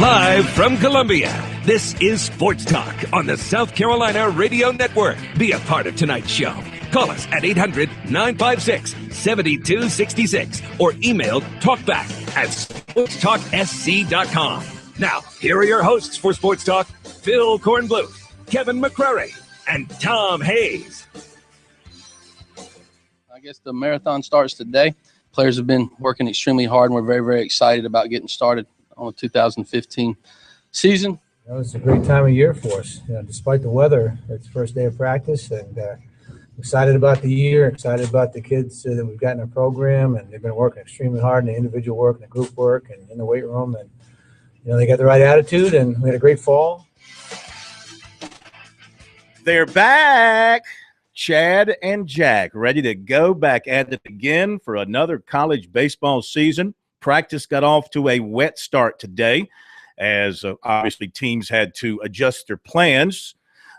Live from Columbia, this is Sports Talk on the South Carolina Radio Network. Be a part of tonight's show. Call us at 800-956-7266 or email talkback@sportstalksc.com. Now, here are your hosts for Sports Talk, Phil Kornbluth, Kevin McCrary, and Tom Hayes. I guess the marathon starts today. Players have been working extremely hard, and we're very, very excited about getting started on the 2015 season. It's a great time of year for us. Despite the weather, it's the first day of practice, and excited about the year, excited about the kids that we've got in our program, and they've been working extremely hard in the individual work and the group work and in the weight room, and they got the right attitude, and we had a great fall. They're back. Chad and Jack ready to go back at it again for another college baseball season. Practice got off to a wet start today as obviously teams had to adjust their plans.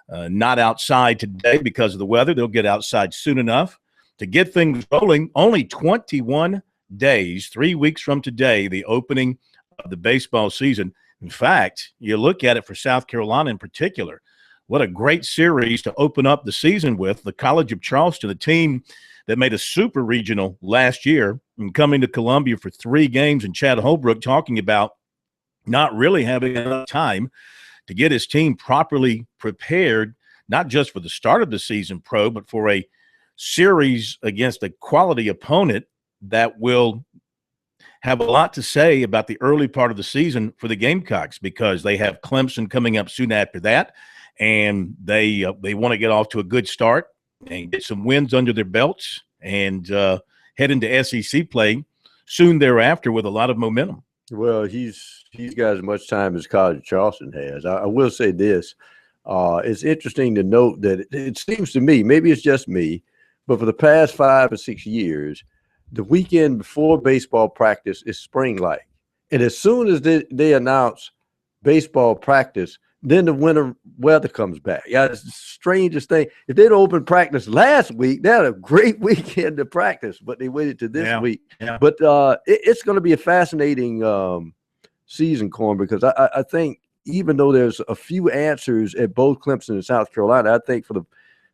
Not outside today because of the weather. They'll get outside soon enough to get things rolling. Only 21 days, 3 weeks from today, the opening of the baseball season. In fact, you look at it for South Carolina in particular, what a great series to open up the season with. The College of Charleston, a team that made a super regional last year and coming to Columbia for 3 games, and Chad Holbrook talking about not really having enough time to get his team properly prepared, not just for the start of the season pro, but for a series against a quality opponent that will have a lot to say about the early part of the season for the Gamecocks, because they have Clemson coming up soon after that, and they want to get off to a good start and get some wins under their belts and head into SEC play soon thereafter with a lot of momentum. Well, he's got as much time as College of Charleston has. I will say this. It's interesting to note that it seems to me, maybe it's just me, but for the past 5 or 6 years, the weekend before baseball practice is spring-like. And as soon as they announce baseball practice, then the winter weather comes back. Yeah, it's the strangest thing. If they'd opened practice last week, they had a great weekend to practice, but they waited to this week. Yeah. But it's going to be a fascinating season, Corn, because I think even though there's a few answers at both Clemson and South Carolina, I think for the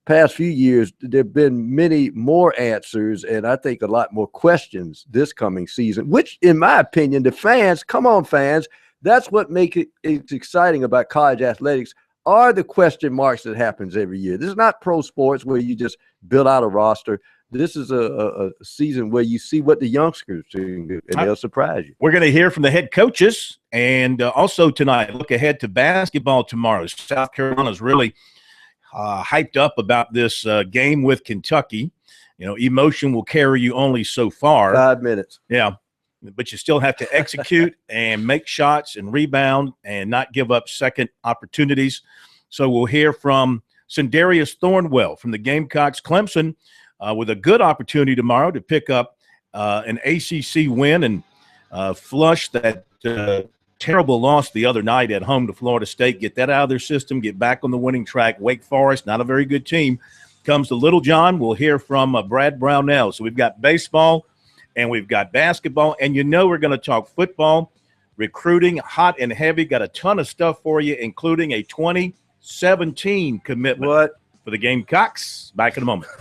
past few years there have been many more answers, and I think a lot more questions this coming season, which, in my opinion, the fans, come on, fans, that's what makes it exciting about college athletics, are the question marks that happens every year. This is not pro sports where you just build out a roster. This is a season where you see what the youngsters do, and they'll surprise you. We're going to hear from the head coaches, and also tonight, look ahead to basketball tomorrow. South Carolina's really hyped up about this game with Kentucky. Emotion will carry you only so far. 5 minutes. Yeah. But you still have to execute and make shots and rebound and not give up second opportunities. So we'll hear from Sindarius Thornwell from the Gamecocks. Clemson with a good opportunity tomorrow to pick up an ACC win and flush that terrible loss the other night at home to Florida State, get that out of their system, get back on the winning track. Wake Forest, not a very good team, comes to Little John. We'll hear from Brad Brownell. So we've got baseball, and we've got basketball, and we're going to talk football, recruiting, hot and heavy. Got a ton of stuff for you, including a 2017 commitment for the Gamecocks. Back in a moment.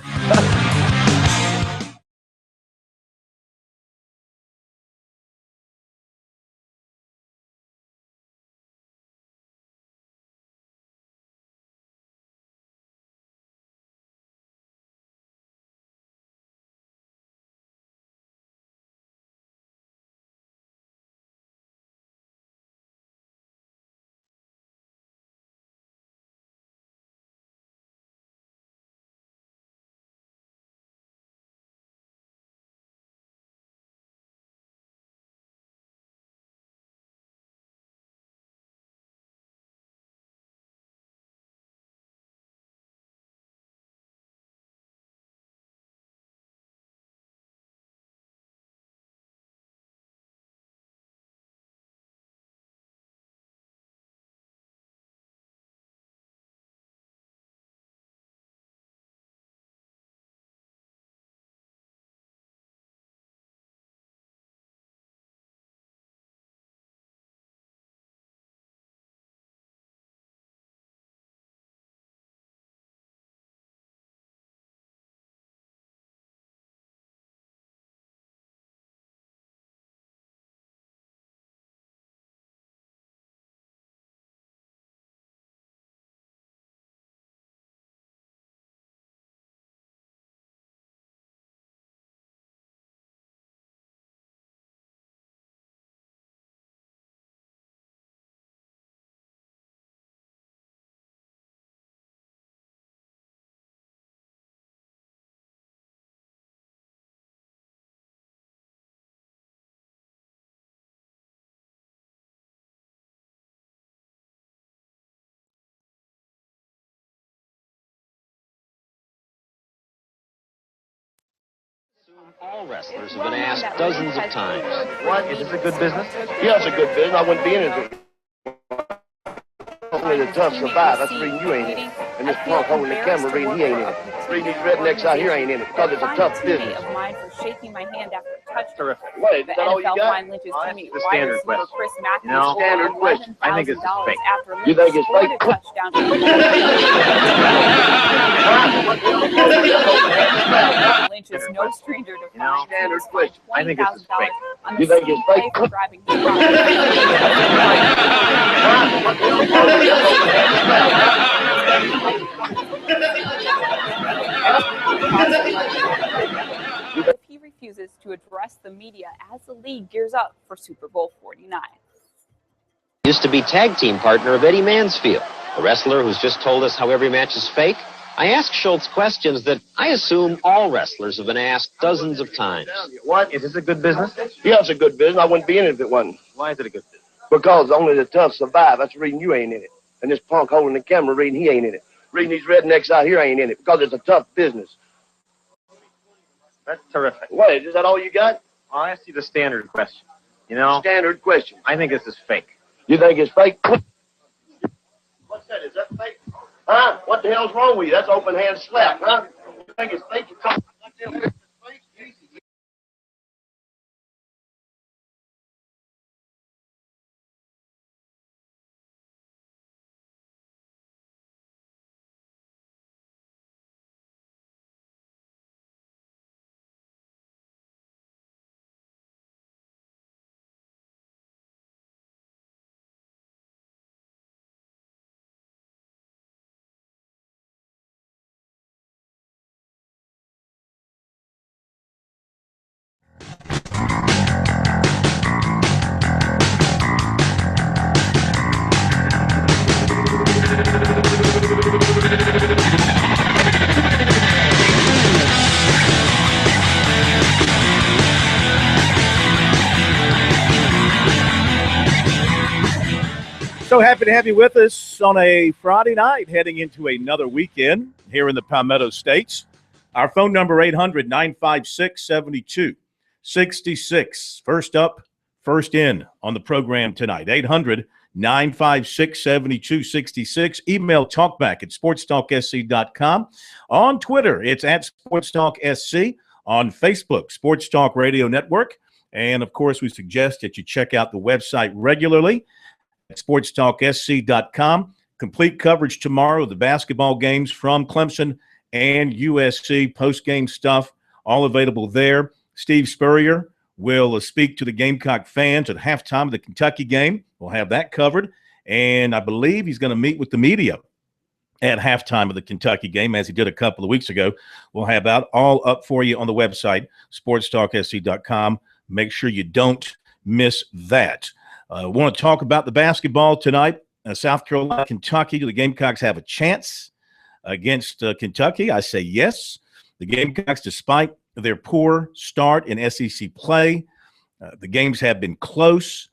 All wrestlers have been asked dozens of times. What? Is this a good business? Yeah, it's a good business. I wouldn't be in it. Only the tough survive. That's the reason you ain't in it. And this punk holding the camera reading, he ain't in it. Reading these rednecks out here ain't in it because it's a tough business. Of mine for shaking my hand after touch. Terrific. What, is that all you got? Lynch's teammate The standard question. Chris Matthews, you know, standard question. I think it's fake. You think it's fake? Touchdown. Lynch is no stranger to standard question. I think it's fake. You think it's fake? For driving his if he refuses to address the media as the league gears up for Super Bowl 49. Used to be tag team partner of Eddie Mansfield, a wrestler who's just told us how every match is fake. I asked Schultz questions that I assume all wrestlers have been asked dozens of times. What? Is this a good business? Yeah, it's a good business. I wouldn't be in it if it wasn't. Why is it a good business? Because only the tough survive. That's the reason you ain't in it. And this punk holding the camera reading, he ain't in it. Reading these rednecks out here ain't in it because it's a tough business. That's terrific. What? Is that all you got? I'll ask you the standard question. You know, standard question. I think this is fake. You think it's fake? What's that? Is that fake? Huh? What the hell's wrong with you? That's open hand slap, huh? You think it's fake? You come like that. It's fake? Easy. So happy to have you with us on a Friday night heading into another weekend here in the Palmetto States. Our phone number, 800-956-7266. First up, first in on the program tonight, 800-956-7266. Email talkback at sportstalksc.com. On Twitter, it's at sportstalksc. On Facebook, Sports Talk Radio Network. And, of course, we suggest that you check out the website regularly at sportstalksc.com. Complete coverage tomorrow of the basketball games from Clemson and USC. Post-game stuff, all available there. Steve Spurrier will speak to the Gamecock fans at halftime of the Kentucky game. We'll have that covered. And I believe he's going to meet with the media at halftime of the Kentucky game, as he did a couple of weeks ago. We'll have that all up for you on the website, sportstalksc.com. Make sure you don't miss that. I want to talk about the basketball tonight. South Carolina, Kentucky. Do the Gamecocks have a chance against Kentucky? I say yes. The Gamecocks, despite their poor start in SEC play, the games have been close.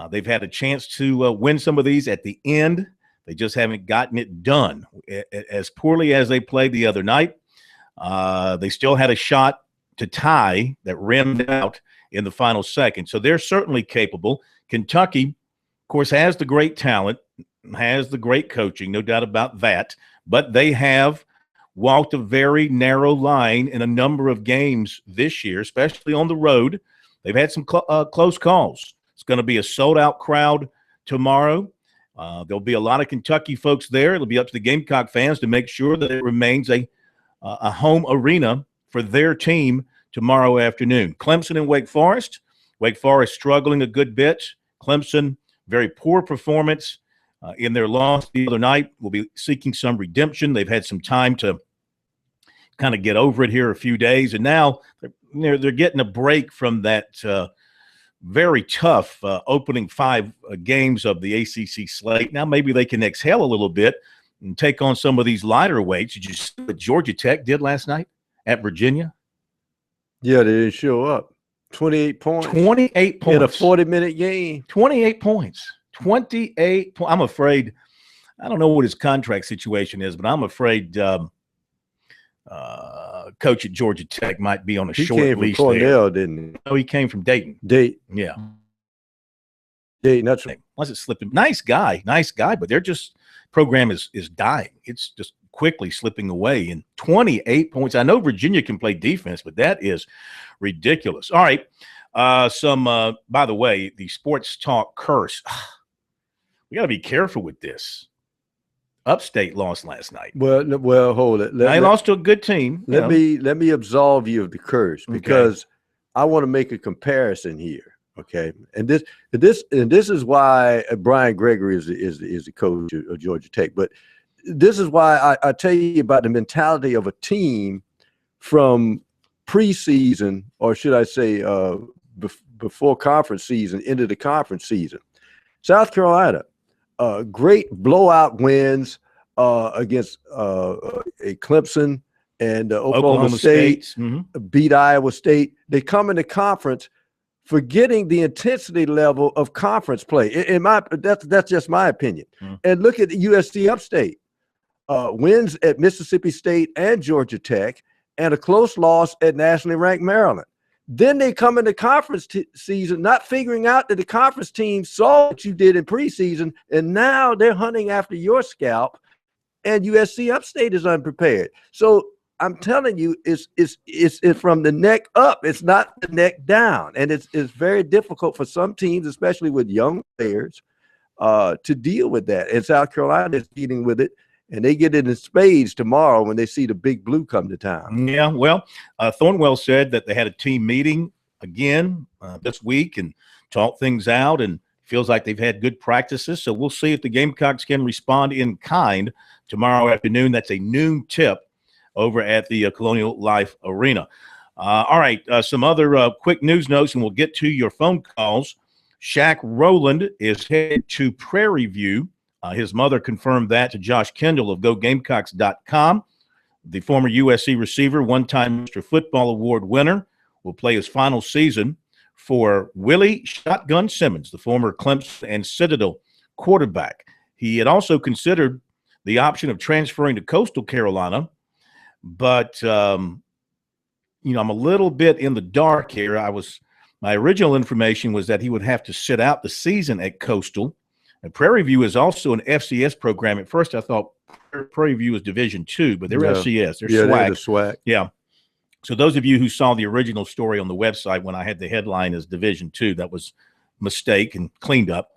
They've had a chance to win some of these at the end. They just haven't gotten it done. As poorly as they played the other night, they still had a shot to tie that rimmed out in the final second. So they're certainly capable. Kentucky, of course, has the great talent, has the great coaching, no doubt about that, but they have walked a very narrow line in a number of games this year, especially on the road. They've had some close calls. It's going to be a sold-out crowd tomorrow. There'll be a lot of Kentucky folks there. It'll be up to the Gamecock fans to make sure that it remains a home arena for their team tomorrow afternoon. Clemson and Wake Forest. Wake Forest struggling a good bit. Clemson, very poor performance in their loss the other night. Will be seeking some redemption. They've had some time to kind of get over it here a few days, and now they're getting a break from that very tough opening 5 games of the ACC slate. Now maybe they can exhale a little bit and take on some of these lighter weights. Did you see what Georgia Tech did last night at Virginia? Yeah, they didn't show up. 28 points. 28 points. In a 40-minute game. 28 points. 28 points. I'm afraid – I don't know what his contract situation is, but I'm afraid coach at Georgia Tech, might be on a He short came from leash Cornell, there. didn't he? No, he came from Dayton. Yeah. Dayton, that's right. Once it slipped him. Nice guy, but they're just program is dying. It's just quickly slipping away. And 28 points. I know Virginia can play defense, but that is ridiculous. All right. By the way, the Sports Talk curse. We got to be careful with this. Upstate lost last night. Well, hold it. They lost to a good team. Let me absolve you of the curse, because I want to make a comparison here. Okay, and this is why Brian Gregory is the coach of Georgia Tech. But this is why I tell you about the mentality of a team from preseason, or should I say, before conference season into the conference season. South Carolina, great blowout wins against a Clemson and Oklahoma State, beat Iowa State. They come into conference forgetting the intensity level of conference play. That's just my opinion. And look at the USC Upstate. Wins at Mississippi State and Georgia Tech, and a close loss at nationally ranked Maryland. Then they come into conference season not figuring out that the conference team saw what you did in preseason, and now they're hunting after your scalp, and USC Upstate is unprepared. So I'm telling you, it's from the neck up. It's not the neck down. And it's very difficult for some teams, especially with young players, to deal with that. And South Carolina is dealing with it. And they get it in spades tomorrow when they see the Big Blue come to town. Yeah, well, Thornwell said that they had a team meeting again this week and talked things out, and feels like they've had good practices. So we'll see if the Gamecocks can respond in kind tomorrow afternoon. That's a noon tip over at the Colonial Life Arena. All right, some other quick news notes, and we'll get to your phone calls. Shaq Rowland is headed to Prairie View. His mother confirmed that to Josh Kendall of GoGamecocks.com. The former USC receiver, one-time Mr. Football Award winner, will play his final season for Willie Shotgun Simmons, the former Clemson and Citadel quarterback. He had also considered the option of transferring to Coastal Carolina, but I'm a little bit in the dark here. My original information was that he would have to sit out the season at Coastal. And Prairie View is also an FCS program. At first, I thought Prairie View was Division II, but they're FCS. They're SWAC. They're the SWAC. Yeah. So those of you who saw the original story on the website when I had the headline as Division II, that was a mistake and cleaned up.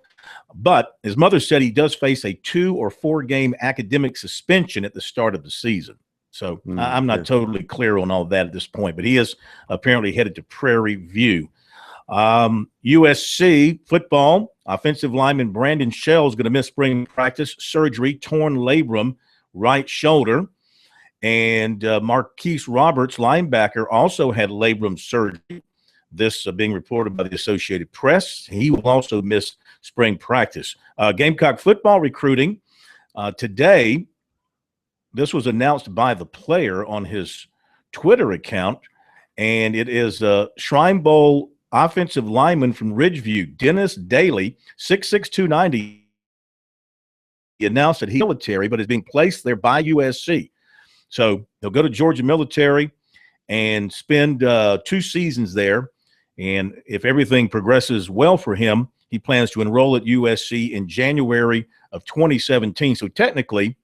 But his mother said he does face a 2 or 4 game academic suspension at the start of the season. So I'm not totally clear on all that at this point, but he is apparently headed to Prairie View. USC football, offensive lineman Brandon Shell is going to miss spring practice, surgery, torn labrum, right shoulder. And Marquise Roberts, linebacker, also had labrum surgery. This being reported by the Associated Press. He will also miss spring practice. Gamecock football recruiting today. This was announced by the player on his Twitter account, and it is Shrine Bowl offensive lineman from Ridgeview, Dennis Daly, 6'6", 290. He announced that he's military, but is being placed there by USC. So he'll go to Georgia Military and spend 2 seasons there. And if everything progresses well for him, he plans to enroll at USC in January of 2017. So technically,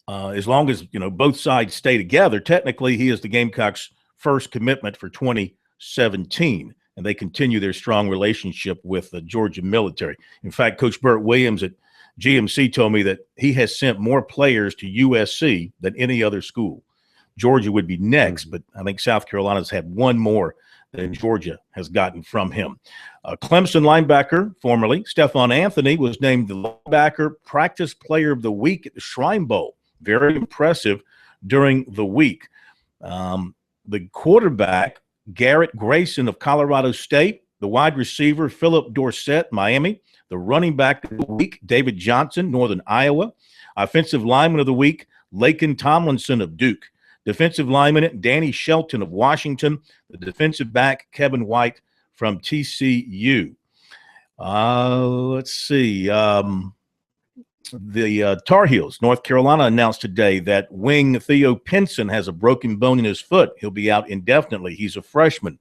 as long as both sides stay together, technically he is the Gamecocks' first commitment for 2017, and they continue their strong relationship with the Georgia Military. In fact, Coach Burt Williams at GMC told me that he has sent more players to USC than any other school. Georgia would be next, but I think South Carolina's had 1 more than Georgia has gotten from him. Clemson linebacker, formerly Stephon Anthony, was named the linebacker practice player of the week at the Shrine Bowl. Very impressive during the week. The quarterback, Garrett Grayson of Colorado State, the wide receiver, Philip Dorsett, Miami, the running back of the week, David Johnson, Northern Iowa, offensive lineman of the week, Laken Tomlinson of Duke, defensive lineman, Danny Shelton of Washington, the defensive back, Kevin White from TCU. Let's see. The Tar Heels, North Carolina, announced today that wing Theo Pinson has a broken bone in his foot. He'll be out indefinitely. He's a freshman.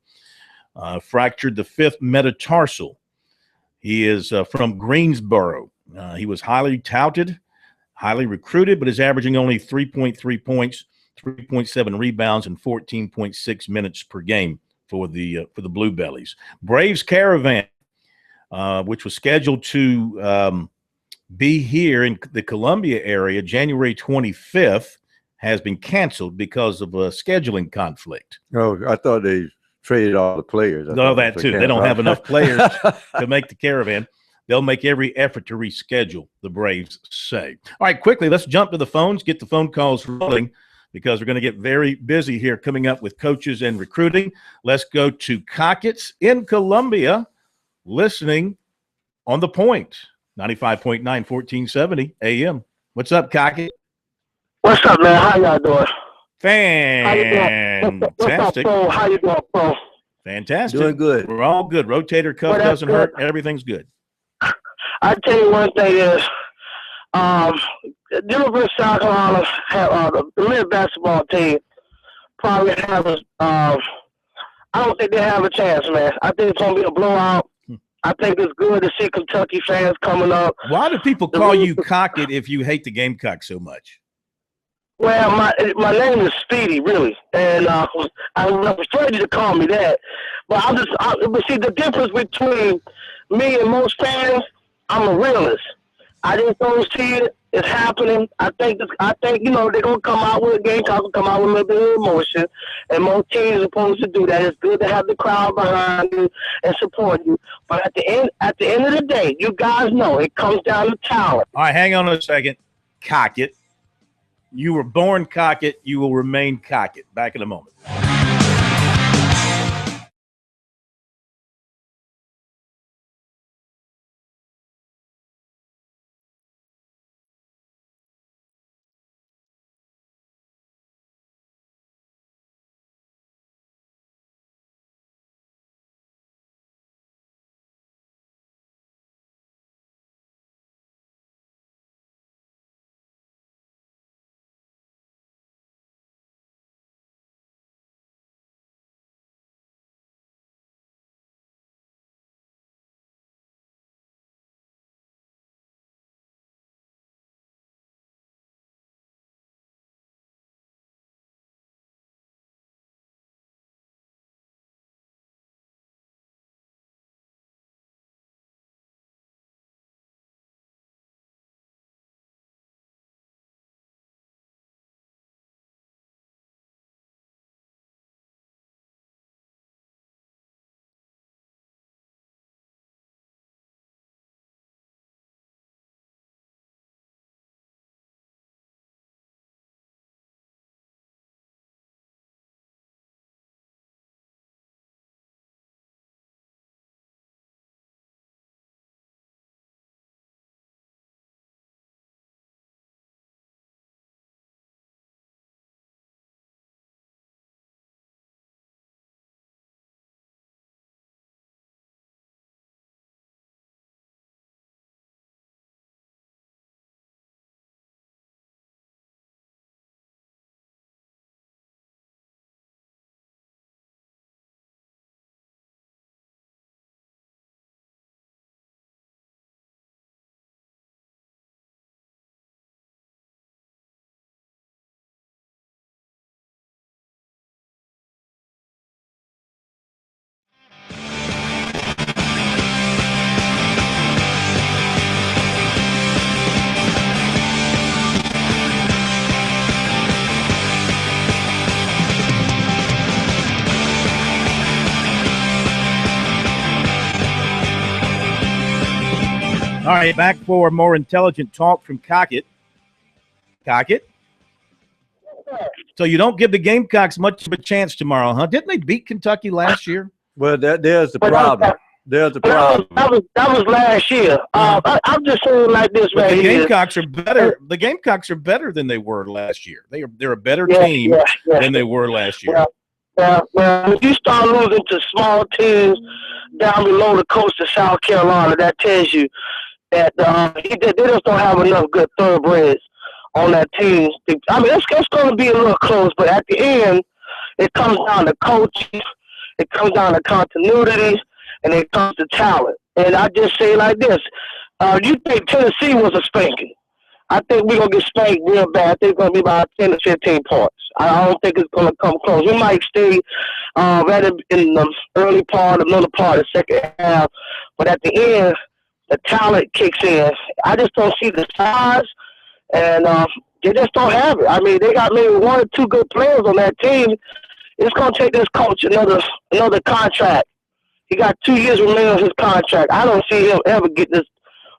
Fractured the fifth metatarsal. He is from Greensboro. He was highly touted, highly recruited, but is averaging only 3.3 points, 3.7 rebounds, and 14.6 minutes per game for the Blue Bellies. Braves Caravan, which was scheduled to be here in the Columbia area January 25th, has been canceled because of a scheduling conflict. Oh, I thought they traded all the players. No, that too. They don't have enough players to make the Caravan. They'll make every effort to reschedule, the Braves say. All right, quickly, let's jump to the phones, get the phone calls rolling, because we're going to get very busy here coming up with coaches and recruiting. Let's go to Cockett's in Columbia, listening on The Point, 95.9, 1470 AM. What's up, Cockett? What's up, man? How y'all doing? Fantastic. How you doing, bro? Fantastic. Doing good. We're all good. Rotator cuff doesn't hurt. Everything's good. I tell you one thing is, the University of South Carolina have the men's basketball team probably have I don't think they have a chance, man. I think it's gonna be a blowout. I think it's good to see Kentucky fans coming up. Why do people call you Cockett if you hate the Gamecocks so much? Well, my name is Speedy, really, and I'm afraid to call me that. But but see, the difference between me and most fans, I'm a realist. I just don't see it. It's happening. I think they're gonna come out with a game. Talk, come out with a little bit of emotion, and most teams are supposed to do that. It's good to have the crowd behind you and support you. But at the end of the day, you guys know it comes down to talent. All right, hang on a second, Cockett. You were born Cockett. You will remain Cockett. Back in a moment. All right, back for more intelligent talk from Cockett. Cockett? So you don't give the Gamecocks much of a chance tomorrow, huh? Didn't they beat Kentucky last year? Well, there's the problem. There's the problem. That was last year. I'm just saying like this, but man. The Gamecocks are better. The Gamecocks are better than they were last year. They're a better team than they were last year. Well, when you start losing to small teams down below the coast of South Carolina, that tells you that they just don't have enough good thoroughbreds on that team. I mean, it's going to be a little close, but at the end, it comes down to coaching, it comes down to continuity, and it comes to talent. And I just say it like this: you think Tennessee was a spanking? I think we're going to get spanked real bad. I think it's going to be about 10 to 15 points. I don't think it's going to come close. We might stay right in the early part, the middle part, the second half. But at the end, the talent kicks in. I just don't see the size, and they just don't have it. I mean, they got maybe one or two good players on that team. It's going to take this coach another contract. He got 2 years remaining on his contract. I don't see him ever get this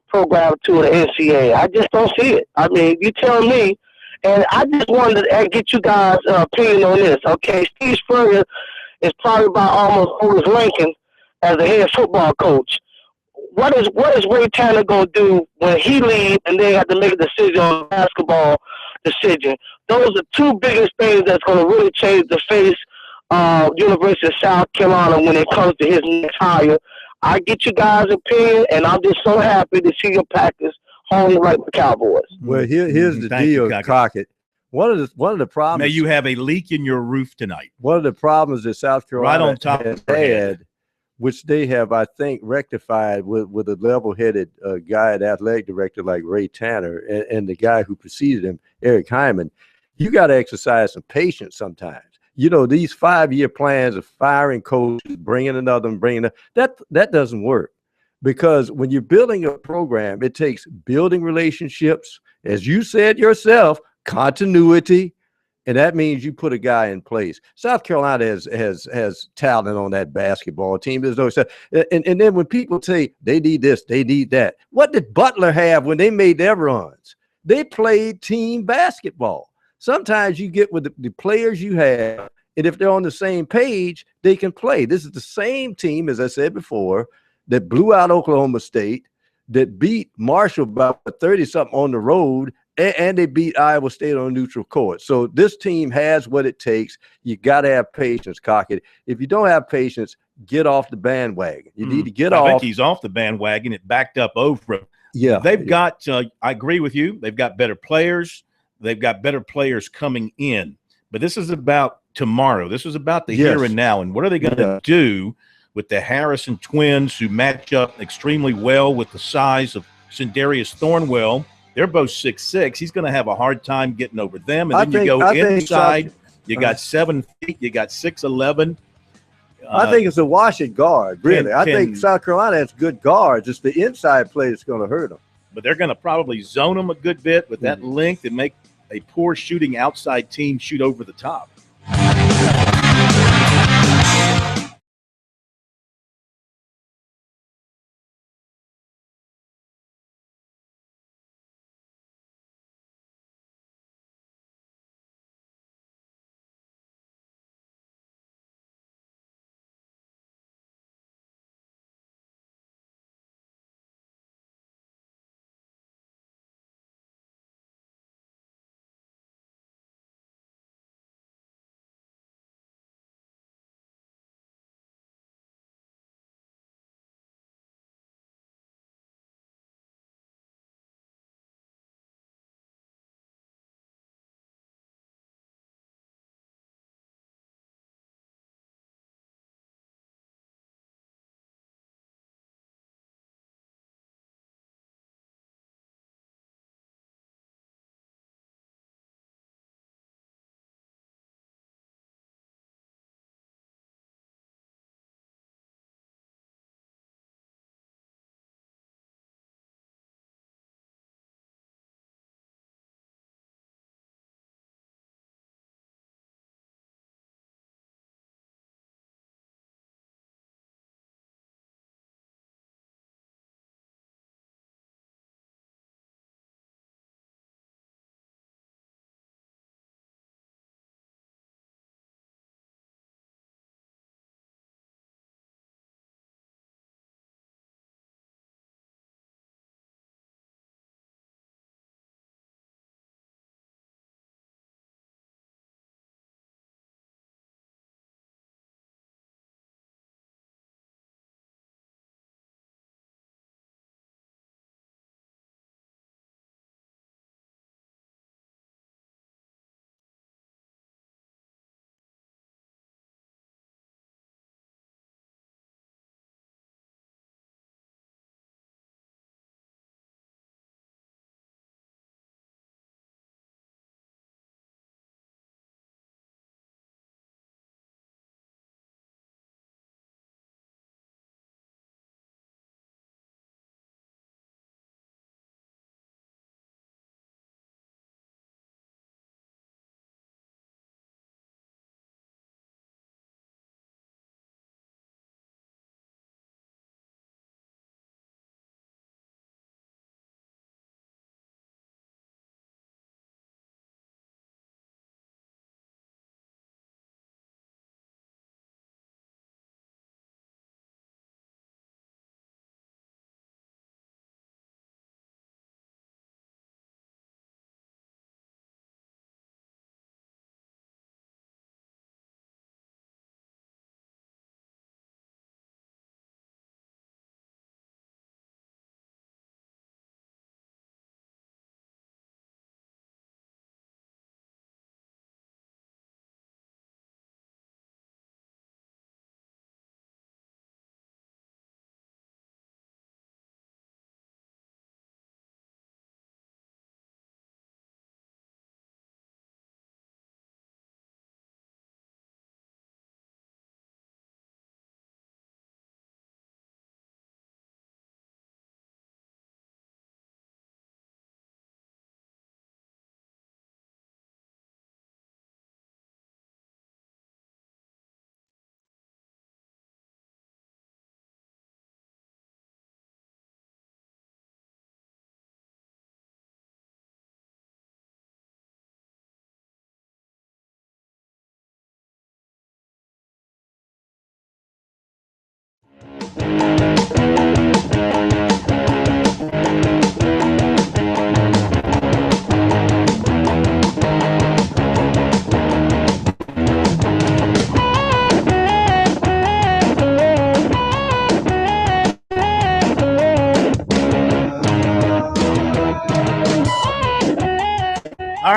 program to the NCAA. I just don't see it. I mean, you tell me, and I just wanted to get you guys' opinion on this. Okay, Steve Spurrier is probably about almost over his ranking as a head football coach. What is Ray Tanner gonna do when he leaves and they have to make a decision on a basketball decision? Those are two biggest things that's gonna really change the face of University of South Carolina when it comes to his next hire. I get you guys' opinion, and I'm just so happy to see your Packers home right with the Cowboys. Well, here's the deal, Crockett. One of the problems. May you have a leak in your roof tonight. One of the problems that South Carolina right on top has had, which they have, I think, rectified with a level-headed guy, an athletic director like Ray Tanner, and the guy who preceded him, Eric Hyman. You got to exercise some patience sometimes. You know, these 5-year plans of firing coaches, bringing another one, that doesn't work. Because when you're building a program, it takes building relationships, as you said yourself, continuity, and that means you put a guy in place. South Carolina has talent on that basketball team. There's no, and then when people say they need this, they need that, what did Butler have when they made their runs? They played team basketball. Sometimes you get with the players you have, and if they're on the same page, they can play. This is the same team, as I said before, that blew out Oklahoma State, that beat Marshall by 30-something on the road, and they beat Iowa State on a neutral court. So this team has what it takes. You got to have patience, Cockett. If you don't have patience, get off the bandwagon. You need to get off. I think he's off the bandwagon. It backed up over him. Yeah. They've got, I agree with you, they've got better players. They've got better players coming in. But this is about tomorrow. This is about the here and now. And what are they going to do with the Harrison twins, who match up extremely well with the size of Sindarius Thornwell? They're both 6'6". He's going to have a hard time getting over them. And then you go inside. You got 7 feet. You got 6'11". I think it's a wash at guard, really. I think South Carolina has good guards. It's the inside play that's going to hurt them. But they're going to probably zone them a good bit with that length and make a poor shooting outside team shoot over the top.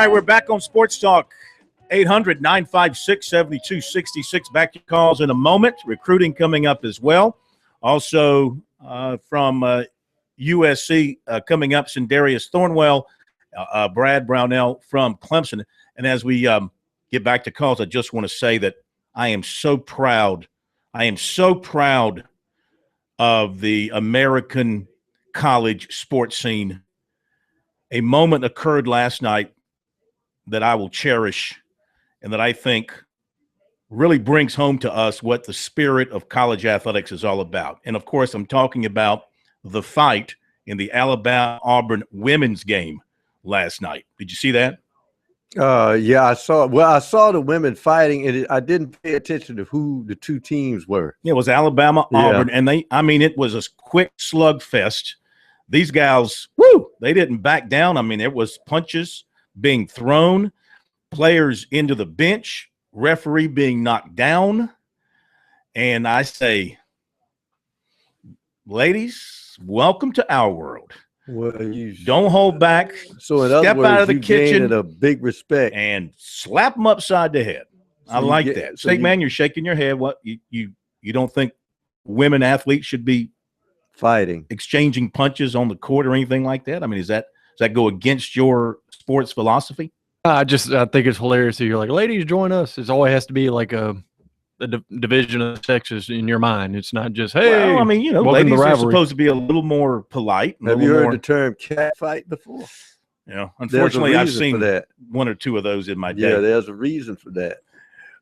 right, we're back on Sports Talk. 800-956-7266. Back to calls in a moment. Recruiting coming up as well. Also from USC coming up, Sindarius Thornwell, Brad Brownell from Clemson. And as we get back to calls, I just want to say that I am so proud. I am so proud of the American college sports scene. A moment occurred last night that I will cherish and that I think really brings home to us what the spirit of college athletics is all about. And, of course, I'm talking about the fight in the Alabama-Auburn women's game last night. Did you see that? Yeah, I saw. Well, I saw the women fighting, and I didn't pay attention to who the two teams were. It was Alabama-Auburn, and it was a quick slugfest. These gals, they didn't back down. I mean, it was punches being thrown, players into the bench, referee being knocked down. And I say, ladies, welcome to our world. Well, you don't hold back. So in step other words, out of the you kitchen, a big respect, and slap them upside the head. So I like that. So man, you're shaking your head. What you don't think women athletes should be fighting, exchanging punches on the court or anything like that? I mean, does that go against your sports philosophy? I think it's hilarious that you're like, ladies, join us. It always has to be like a division of sexes in your mind. It's not just, hey. Well, I mean, ladies are supposed to be a little more polite. Have you heard the term cat fight before? Unfortunately, I've seen one or two of those in my day. Yeah, there's a reason for that.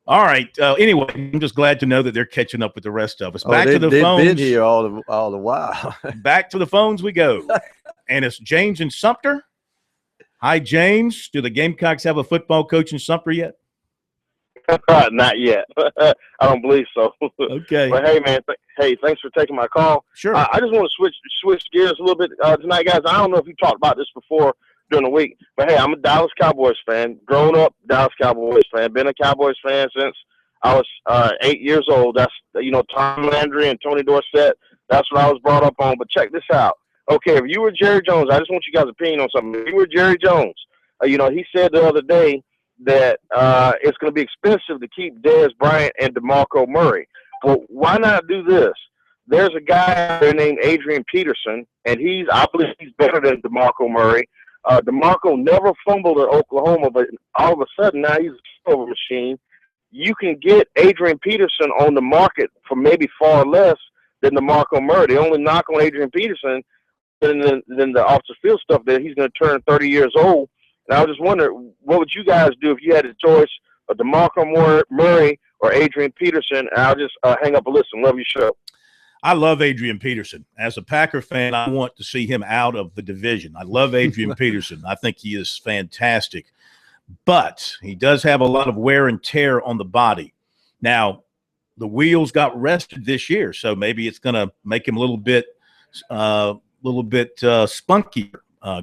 All right. Anyway, I'm just glad to know that they're catching up with the rest of us. Back to the phones. They've been here all the while. Back to the phones we go. And it's James in Sumter. Hi, James. Do the Gamecocks have a football coach in Sumter yet? Not yet. I don't believe so. Okay. But hey, man. Thanks for taking my call. Sure. I just want to switch gears a little bit tonight, guys. I don't know if you talked about this before during the week, but hey, I'm a Dallas Cowboys fan. Grown up Dallas Cowboys fan. Been a Cowboys fan since I was 8 years old. That's Tom Landry and Tony Dorsett. That's what I was brought up on. But check this out. Okay, if you were Jerry Jones, I just want you guys' opinion on something. If you were Jerry Jones, he said the other day that it's going to be expensive to keep Dez Bryant and DeMarco Murray. Well, why not do this? There's a guy out there named Adrian Peterson, and I believe he's better than DeMarco Murray. DeMarco never fumbled at Oklahoma, but all of a sudden now he's a turnover machine. You can get Adrian Peterson on the market for maybe far less than DeMarco Murray. The only knock on Adrian Peterson than the off-the-field stuff that he's going to turn 30 years old. And I was just wondering, what would you guys do if you had a choice of DeMarco Murray or Adrian Peterson? And I'll just hang up and listen. Love your show. I love Adrian Peterson. As a Packer fan, I want to see him out of the division. I love Adrian Peterson. I think he is fantastic. But he does have a lot of wear and tear on the body. Now, the wheels got rested this year, so maybe it's going to make him a little bit spunky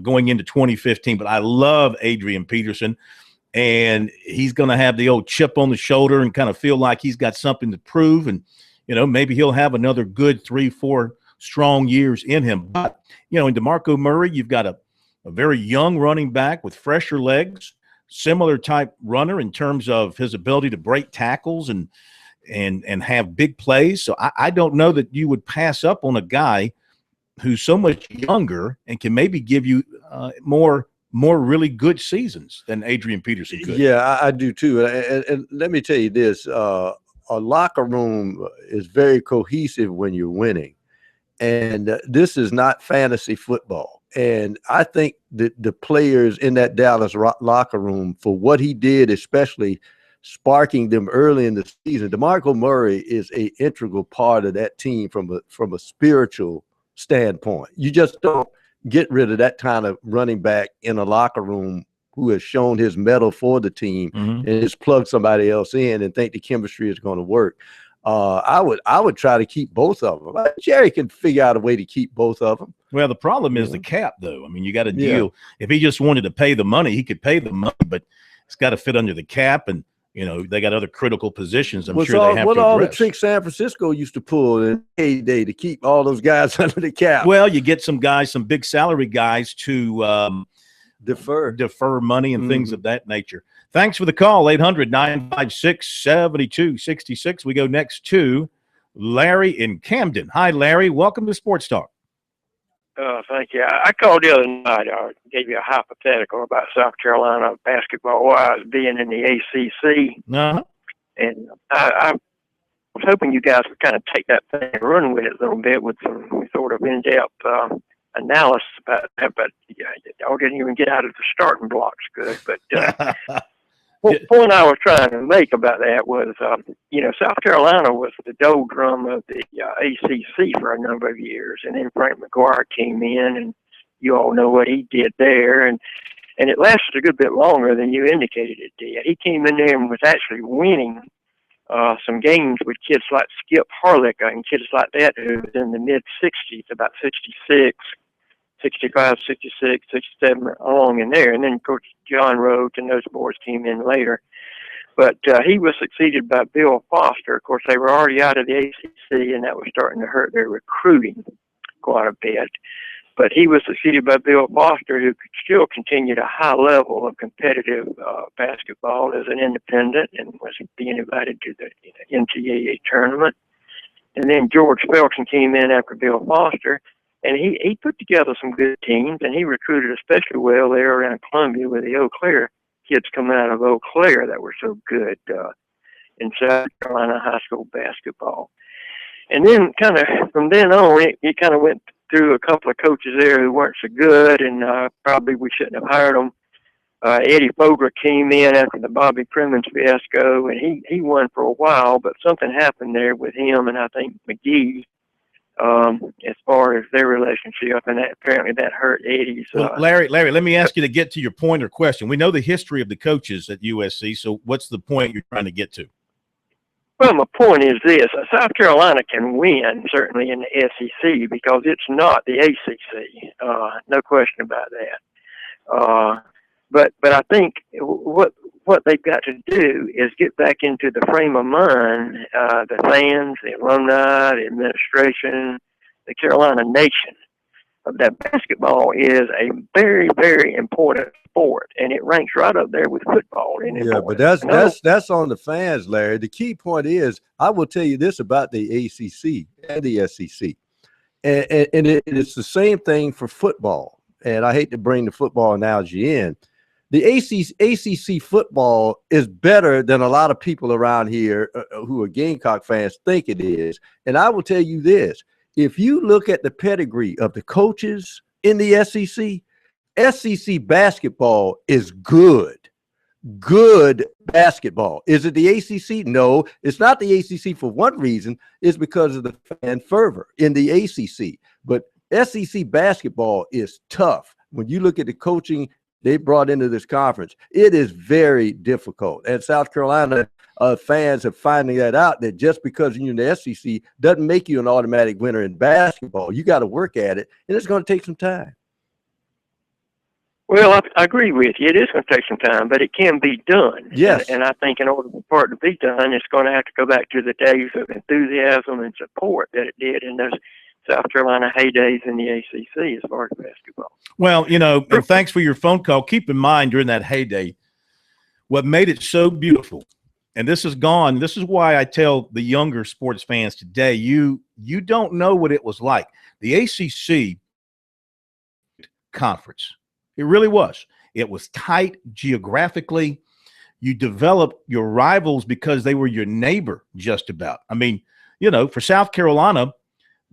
going into 2015. But I love Adrian Peterson, and he's going to have the old chip on the shoulder and kind of feel like he's got something to prove. And, maybe he'll have another good 3-4 strong years in him. But, in DeMarco Murray, you've got a very young running back with fresher legs, similar type runner in terms of his ability to break tackles and have big plays. So I don't know that you would pass up on a guy who's so much younger and can maybe give you more really good seasons than Adrian Peterson could. Yeah, I do too. And let me tell you this, a locker room is very cohesive when you're winning. And this is not fantasy football. And I think that the players in that Dallas locker room, for what he did, especially sparking them early in the season, DeMarco Murray is an integral part of that team from a spiritual standpoint. You just don't get rid of that kind of running back in a locker room who has shown his mettle for the team and just plug somebody else in and think the chemistry is going to work. I would try to keep both of them. Jerry can figure out a way to keep both of them. Well, the problem is the cap, though. I mean, you got to deal. Yeah. If he just wanted to pay the money, he could pay the money, but it's got to fit under the cap, and they got other critical positions. I'm sure they have to address. What all the tricks San Francisco used to pull in heyday to keep all those guys under the cap. Well, you get some guys, some big salary guys to defer money and things of that nature. Thanks for the call, 800-956-7266. We go next to Larry in Camden. Hi, Larry. Welcome to Sports Talk. Thank you. I called the other night. I gave you a hypothetical about South Carolina basketball-wise being in the ACC. Uh-huh. And I was hoping you guys would kind of take that thing and run with it a little bit with some sort of in-depth analysis about that. But y'all didn't even get out of the starting blocks good. But point I was trying to make about that was, South Carolina was the doldrum of the ACC for a number of years. And then Frank McGuire came in, and you all know what he did there. And it lasted a good bit longer than you indicated it did. He came in there and was actually winning some games with kids like Skip Harlick and kids like that who was in the mid-60s, about 66, 65, 66, 67, along in there. And then, of course, John Rhodes and those boys came in later. But he was succeeded by Bill Foster. Of course, they were already out of the ACC, and that was starting to hurt their recruiting quite a bit. But he was succeeded by Bill Foster, who could still continue a high level of competitive basketball as an independent and was being invited to the NCAA tournament. And then George Felton came in after Bill Foster, and he put together some good teams, and he recruited especially well there around Columbia with the Eau Claire kids coming out of Eau Claire that were so good in South Carolina high school basketball. And then kind of from then on, it kind of went through a couple of coaches there who weren't so good, and probably we shouldn't have hired them. Eddie Fogler came in after the Bobby Crimmins fiasco, and he won for a while, but something happened there with him and I think McGee as far as their relationship, and apparently that hurt Eddie's. Well, Larry, let me ask you to get to your point or question. We know the history of the coaches at USC, so what's the point you're trying to get to? Well, my point is this. South Carolina can win, certainly, in the SEC because it's not the ACC. No question about that. But I think what they've got to do is get back into the frame of mind, the fans, the alumni, the administration, the Carolina nation, that basketball is a very, very important sport, and it ranks right up there with football. But that's on the fans, Larry. The key point is, I will tell you this about the ACC and the SEC, and it's the same thing for football. And I hate to bring the football analogy in. The ACC football is better than a lot of people around here who are Gamecock fans think it is. And I will tell you this. If you look at the pedigree of the coaches in the SEC basketball is good basketball. Is it the ACC? No, it's not the ACC for one reason. It's because of the fan fervor in the ACC. But SEC basketball is tough. When you look at the coaching they brought into this conference, it is very difficult. And South Carolina fans are finding that out, that just because you're in the SEC doesn't make you an automatic winner in basketball. You got to work at it, and it's going to take some time. Well, I agree with you. It is going to take some time, but it can be done. Yes. And I think in order for it to be done, it's going to have to go back to the days of enthusiasm and support that it did in those South Carolina heydays in the ACC as far as basketball. Well, and thanks for your phone call. Keep in mind during that heyday, what made it so beautiful, and this is gone. This is why I tell the younger sports fans today, you don't know what it was like. The ACC conference, it really was. It was tight geographically. You developed your rivals because they were your neighbor just about. I mean, for South Carolina,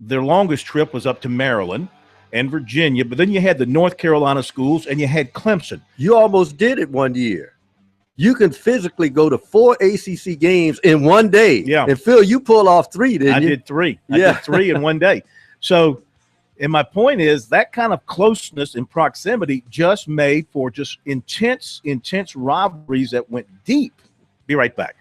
their longest trip was up to Maryland and Virginia, but then you had the North Carolina schools and you had Clemson. You almost did it one year. You can physically go to 4 ACC games in one day. Yeah. And Phil, you pull off 3, didn't you? I did 3. I did 3 in one day. So, and my point is that kind of closeness and proximity just made for just intense rivalries that went deep. Be right back.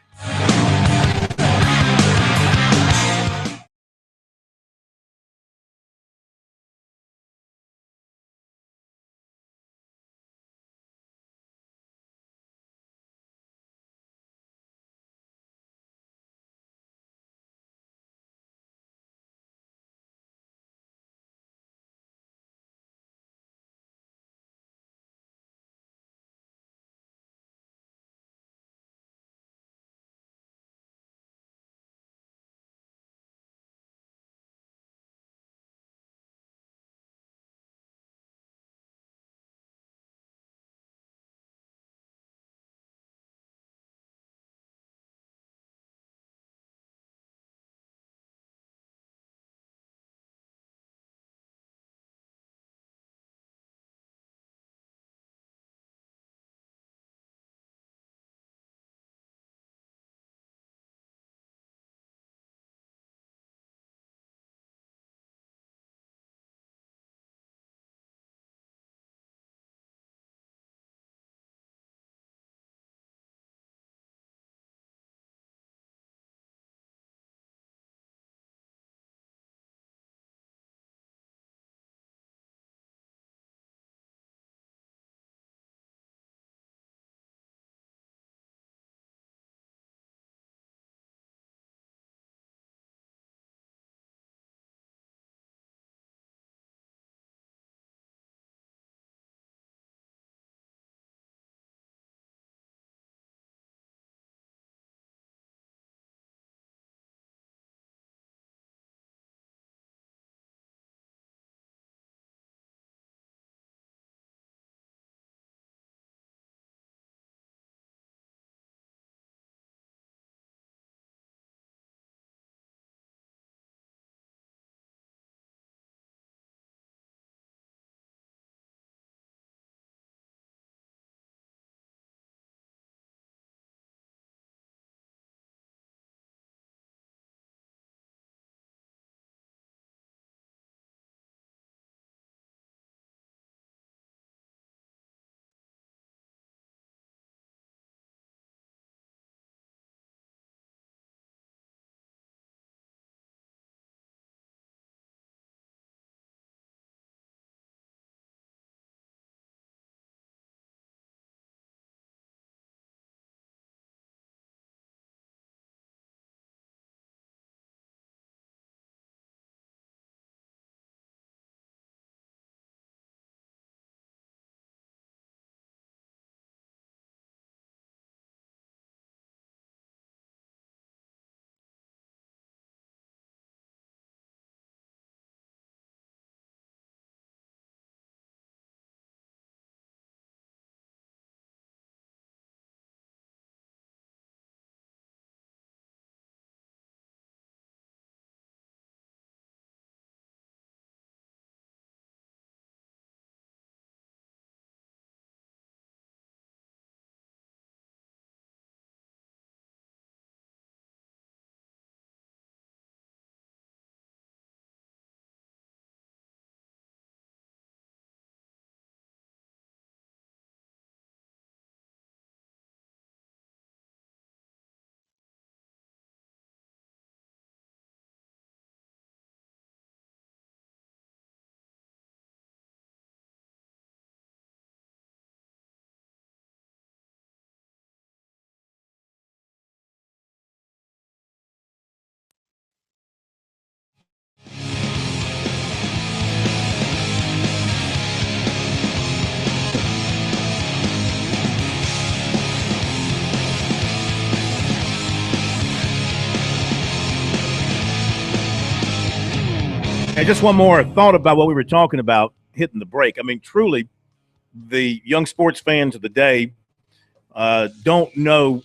And just one more thought about what we were talking about hitting the break. I mean, truly, the young sports fans of the day don't know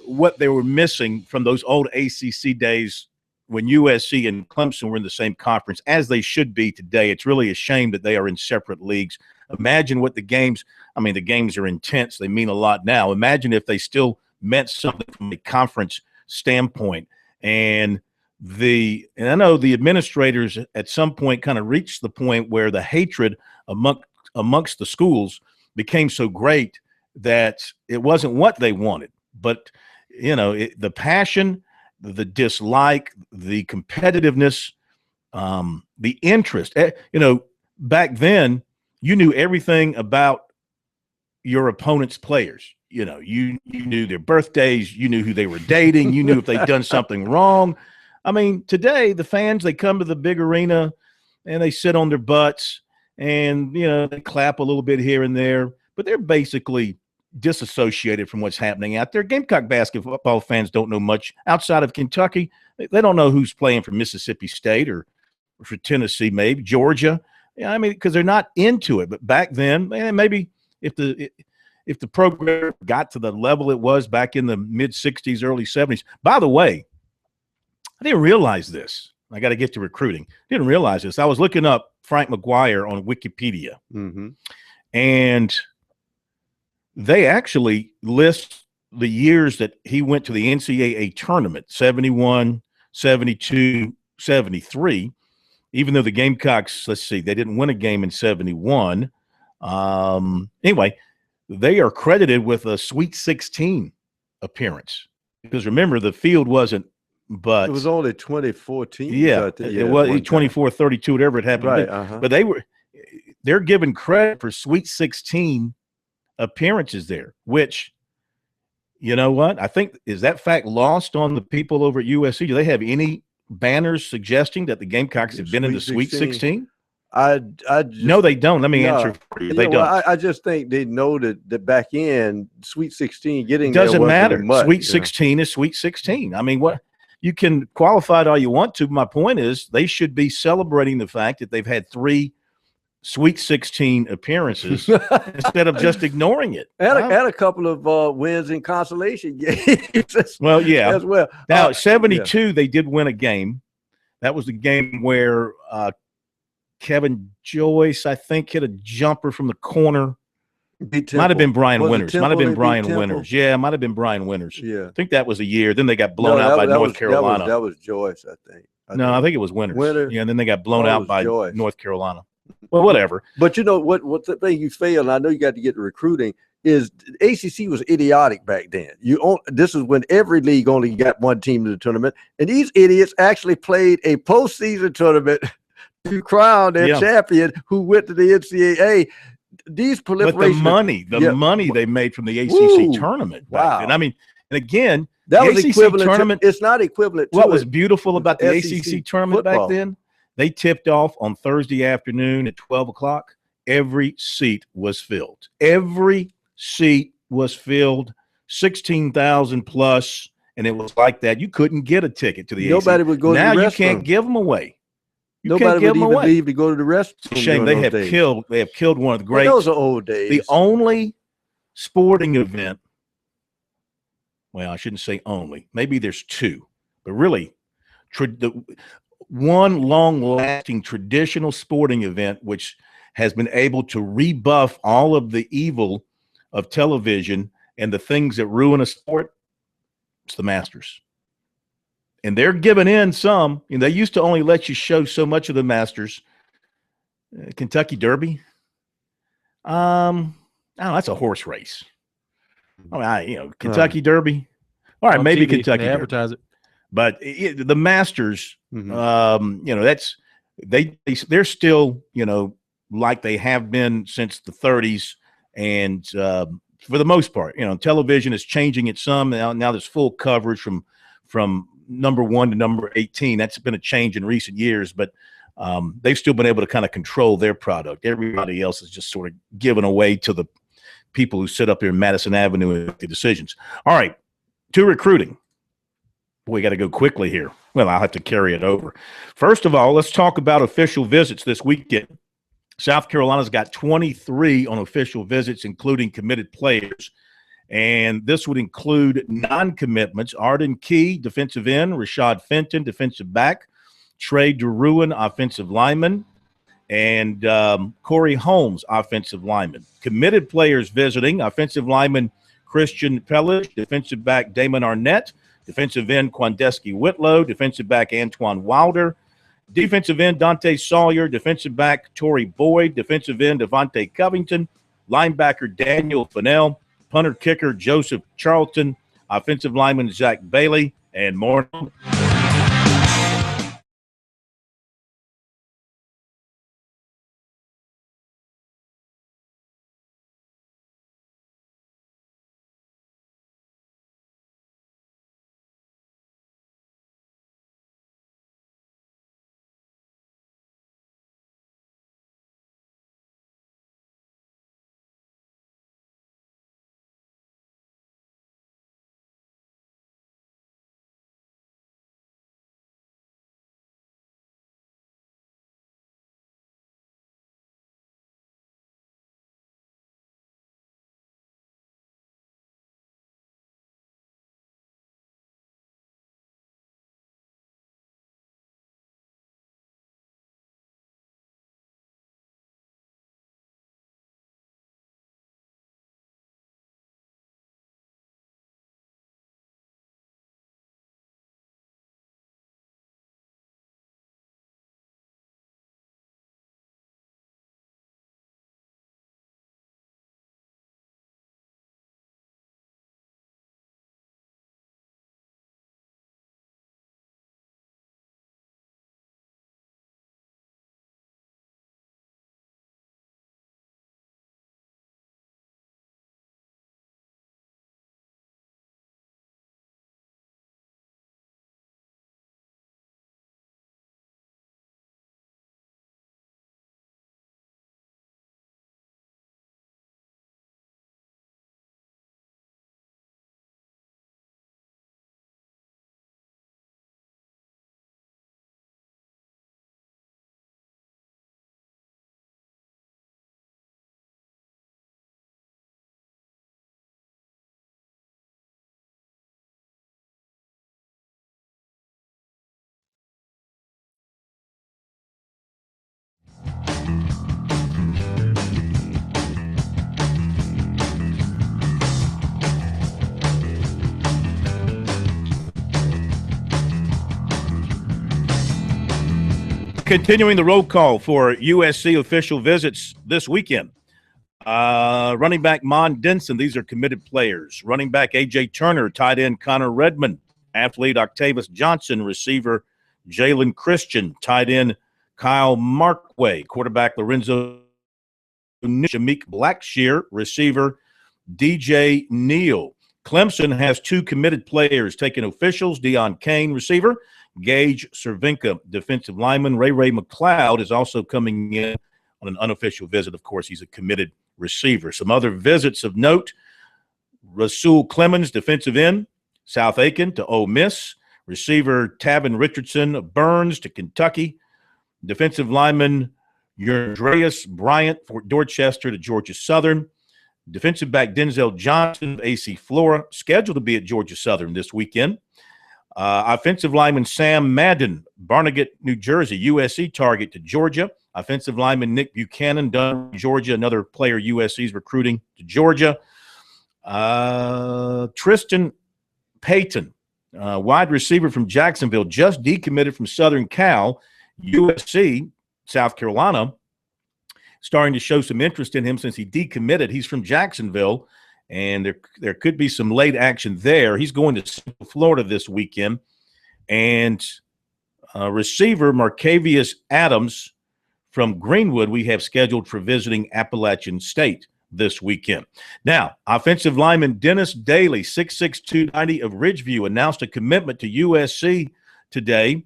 what they were missing from those old ACC days when USC and Clemson were in the same conference, as they should be today. It's really a shame that they are in separate leagues. Imagine what the games are intense. They mean a lot now. Imagine if they still meant something from a conference standpoint. And I know the administrators at some point kind of reached the point where the hatred amongst the schools became so great that it wasn't what they wanted. But, the passion, the dislike, the competitiveness, the interest. Back then, you knew everything about your opponent's players. You knew their birthdays. You knew who they were dating. You knew if they'd done something wrong. I mean, today, the fans, they come to the big arena and they sit on their butts and, they clap a little bit here and there, but they're basically disassociated from what's happening out there. Gamecock basketball fans don't know much outside of Kentucky. They don't know who's playing for Mississippi State or for Tennessee, maybe Georgia. Because they're not into it. But back then, maybe if the program got to the level it was back in the mid-'60s, early '70s. By the way, I didn't realize this. I got to get to recruiting. Didn't realize this. I was looking up Frank McGuire on Wikipedia, and they actually list the years that he went to the NCAA tournament, 71, 72, 73. Even though the Gamecocks, they didn't win a game in 71. Anyway, they are credited with a Sweet 16 appearance. Because remember, the field wasn't, but it was only 2014. Yeah, it was 24-32, whatever it happened. Right, but they're given credit for Sweet 16 appearances there, which, you know what? I think, is that fact lost on the people over at USC? Do they have any banners suggesting that the Gamecocks have been in the Sweet 16? No, they don't. Let me answer for you. They don't. I just think they know that back in Sweet 16, getting doesn't there matter. Much, Sweet 16 is Sweet 16. I mean, what you can qualify it all you want to. My point is, they should be celebrating the fact that they've had 3 Sweet 16 appearances instead of just ignoring it. And a couple of wins in consolation games. Well, yeah. As well. Now, 72, they did win a game. That was the game where Kevin Joyce, I think, hit a jumper from the corner. Might have been Brian Winters. Might have been Brian Winters. Yeah, might have been Brian Winters. Yeah. I think that was a year. Then they got blown out by North Carolina. That was Joyce, I think. I think it was Winters. Yeah, and then they got blown out by Joyce. North Carolina. Well, whatever. But what the thing you failed, and I know you got to get to recruiting, is ACC was idiotic back then. This is when every league only got one team in the tournament, and these idiots actually played a postseason tournament to crown their champion who went to the NCAA. These proliferation, but the money they made from the ACC tournament. Wow. Then. I mean, and again, that the was ACC equivalent. Tournament. It's not equivalent. What to was beautiful about the SEC ACC tournament football. back then? They tipped off on Thursday afternoon at 12 o'clock. Every seat was filled. Every seat was filled. 16,000 plus, and it was like that. You couldn't get a ticket to the Nobody ACC. would go to the Now you restroom. can't give them away. Nobody would even leave to go to the restroom. Shame. They have killed one of the great. Those are old days. The only sporting event. Well, I shouldn't say only. Maybe there's 2, but really, one long-lasting traditional sporting event which has been able to rebuff all of the evil of television and the things that ruin a sport. It's the Masters. And they're giving in some. They used to only let you show so much of the Masters. Kentucky Derby. That's a horse race. Kentucky Derby. All right, maybe TV, Kentucky they Derby. advertise it. But the Masters, that's they're still, like they have been since the 30s, and for the most part, television is changing it some. Now there's full coverage from number 1 to number 18. That's been a change in recent years, but they've still been able to kind of control their product. Everybody else is just sort of given away to the people who sit up here in Madison Avenue and make the decisions. All right, to recruiting. We got to go quickly here. Well, I'll have to carry it over. First of all, let's talk about official visits this weekend. South Carolina's got 23 on official visits, including committed players. And this would include non-commitments: Arden Key, defensive end; Rashad Fenton, defensive back; Trey DeRuin, offensive lineman; and Corey Holmes, offensive lineman. Committed players visiting: offensive lineman Christian Pellish, defensive back Damon Arnett, defensive end Quandeski Whitlow, defensive back Antoine Wilder, defensive end Dante Sawyer, defensive back Torrey Boyd, defensive end Devontae Covington, linebacker Daniel Fennell, punter kicker Joseph Charlton, offensive lineman Zach Bailey, and more. Continuing the roll call for USC official visits this weekend. Running back Mon Denson, these are committed players. Running back A.J. Turner, tight end Connor Redmond, athlete Octavius Johnson, receiver Jalen Christian, tight end Kyle Markway, quarterback Lorenzo Shamik Blackshear, receiver DJ Neal. Clemson has 2 committed players taking officials: Deion Kane, receiver; Gage Cervinka, defensive lineman. Ray McLeod is also coming in on an unofficial visit. Of course, he's a committed receiver. Some other visits of note: Rasul Clemens, defensive end, South Aiken to Ole Miss; receiver Tavin Richardson of Burns to Kentucky; defensive lineman Andreas Bryant, Fort Dorchester to Georgia Southern; defensive back Denzel Johnson of AC Flora, scheduled to be at Georgia Southern this weekend; offensive lineman Sam Madden, Barnegat, New Jersey, USC target to Georgia; offensive lineman Nick Buchanan, Dunn, Georgia, another player USC's recruiting to Georgia; Tristan Payton, wide receiver from Jacksonville, just decommitted from Southern Cal. USC, South Carolina, starting to show some interest in him since he decommitted. He's from Jacksonville, and there could be some late action there. He's going to Central Florida this weekend. And receiver Marcavius Adams from Greenwood we have scheduled for visiting Appalachian State this weekend. Now, offensive lineman Dennis Daly, 6'6", 290 of Ridgeview, announced a commitment to USC today.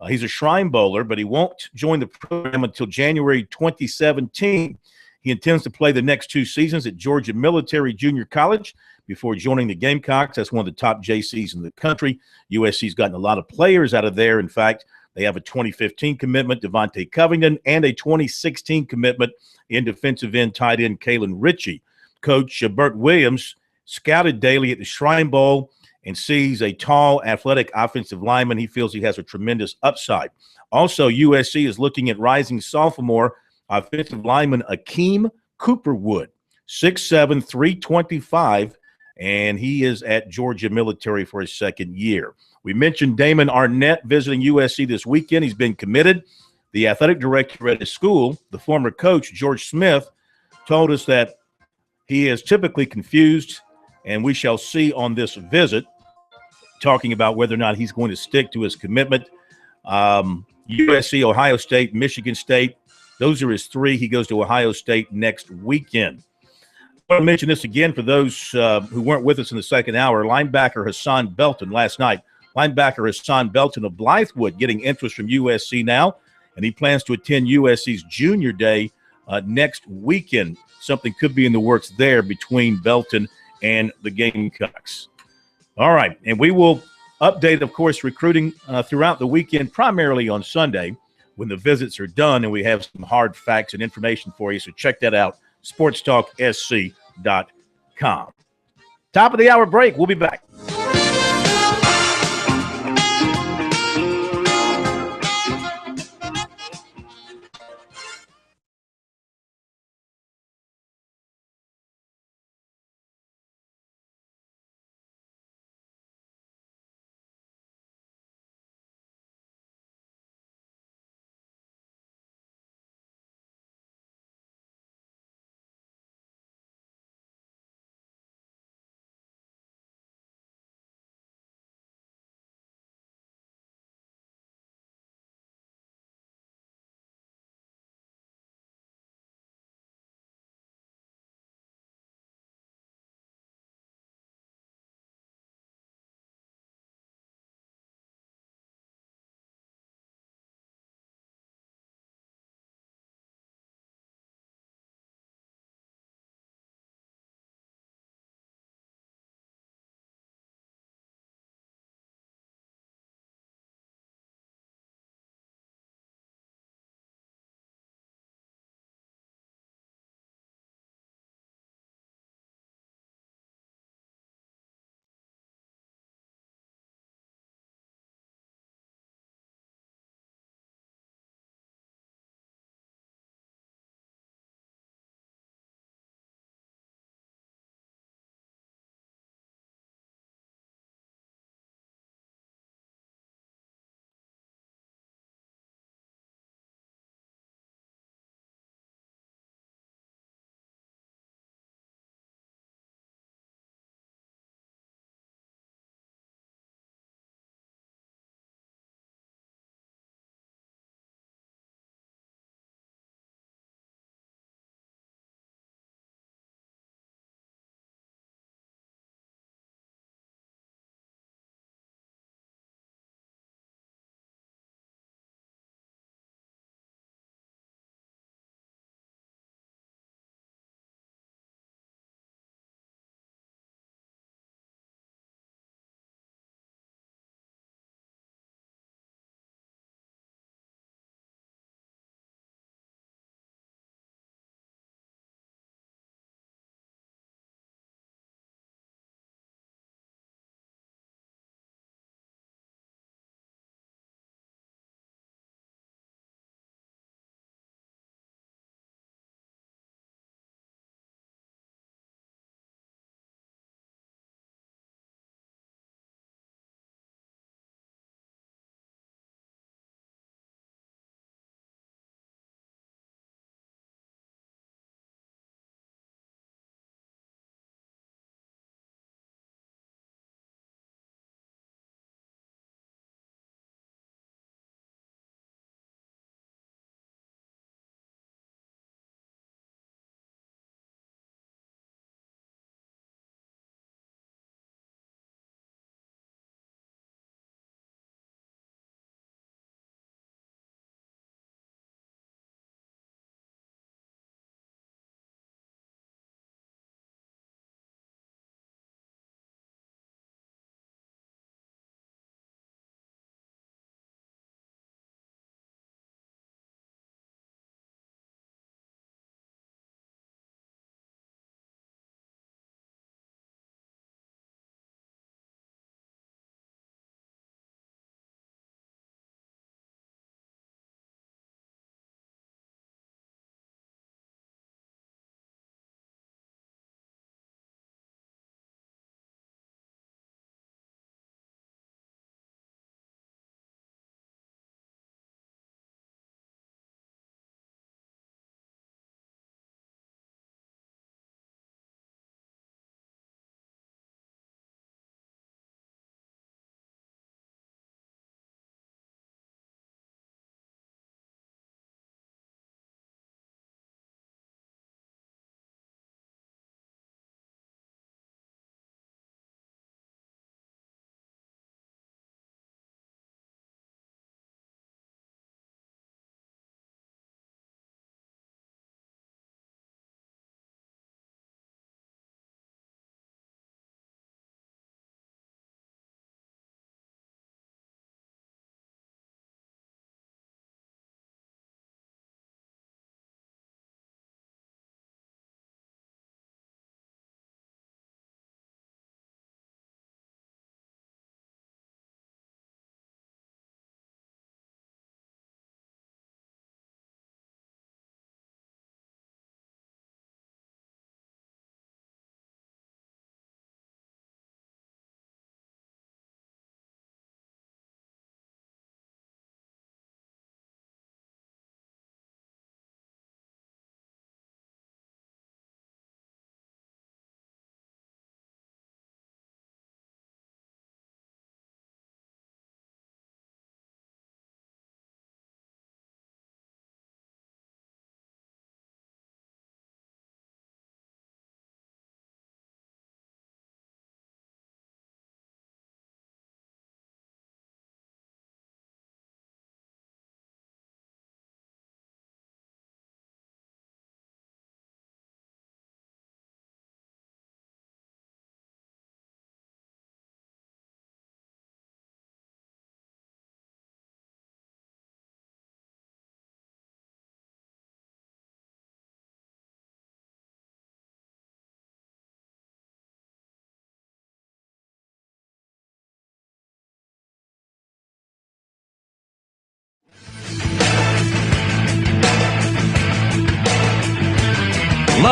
He's a Shrine Bowler, but he won't join the program until January 2017. He intends to play the next 2 seasons at Georgia Military Junior College before joining the Gamecocks. That's one of the top JCs in the country. USC's gotten a lot of players out of there. In fact, they have a 2015 commitment, Devontae Covington, and a 2016 commitment in defensive end tight end Kalen Ritchie. Coach Bert Williams scouted Daly at the Shrine Bowl and sees a tall, athletic offensive lineman. He feels he has a tremendous upside. Also, USC is looking at rising sophomore offensive lineman Akeem Cooperwood, 6'7", 325, and he is at Georgia Military for his second year. We mentioned Damon Arnett visiting USC this weekend. He's been committed. The athletic director at his school, the former coach, George Smith, told us that he is typically confused, and we shall see on this visit, talking about whether or not he's going to stick to his commitment. USC, Ohio State, Michigan State, those are his three. He goes to Ohio State next weekend. I want to mention this again for those who weren't with us in the second hour. Linebacker Hassan Belton last night. Linebacker Hassan Belton of Blythewood getting interest from USC now, and he plans to attend USC's Junior Day next weekend. Something could be in the works there between Belton and the Gamecocks. All right, and we will update, of course, recruiting throughout the weekend, primarily on Sunday when the visits are done, and we have some hard facts and information for you. So check that out, sportstalksc.com. Top of the hour break. We'll be back.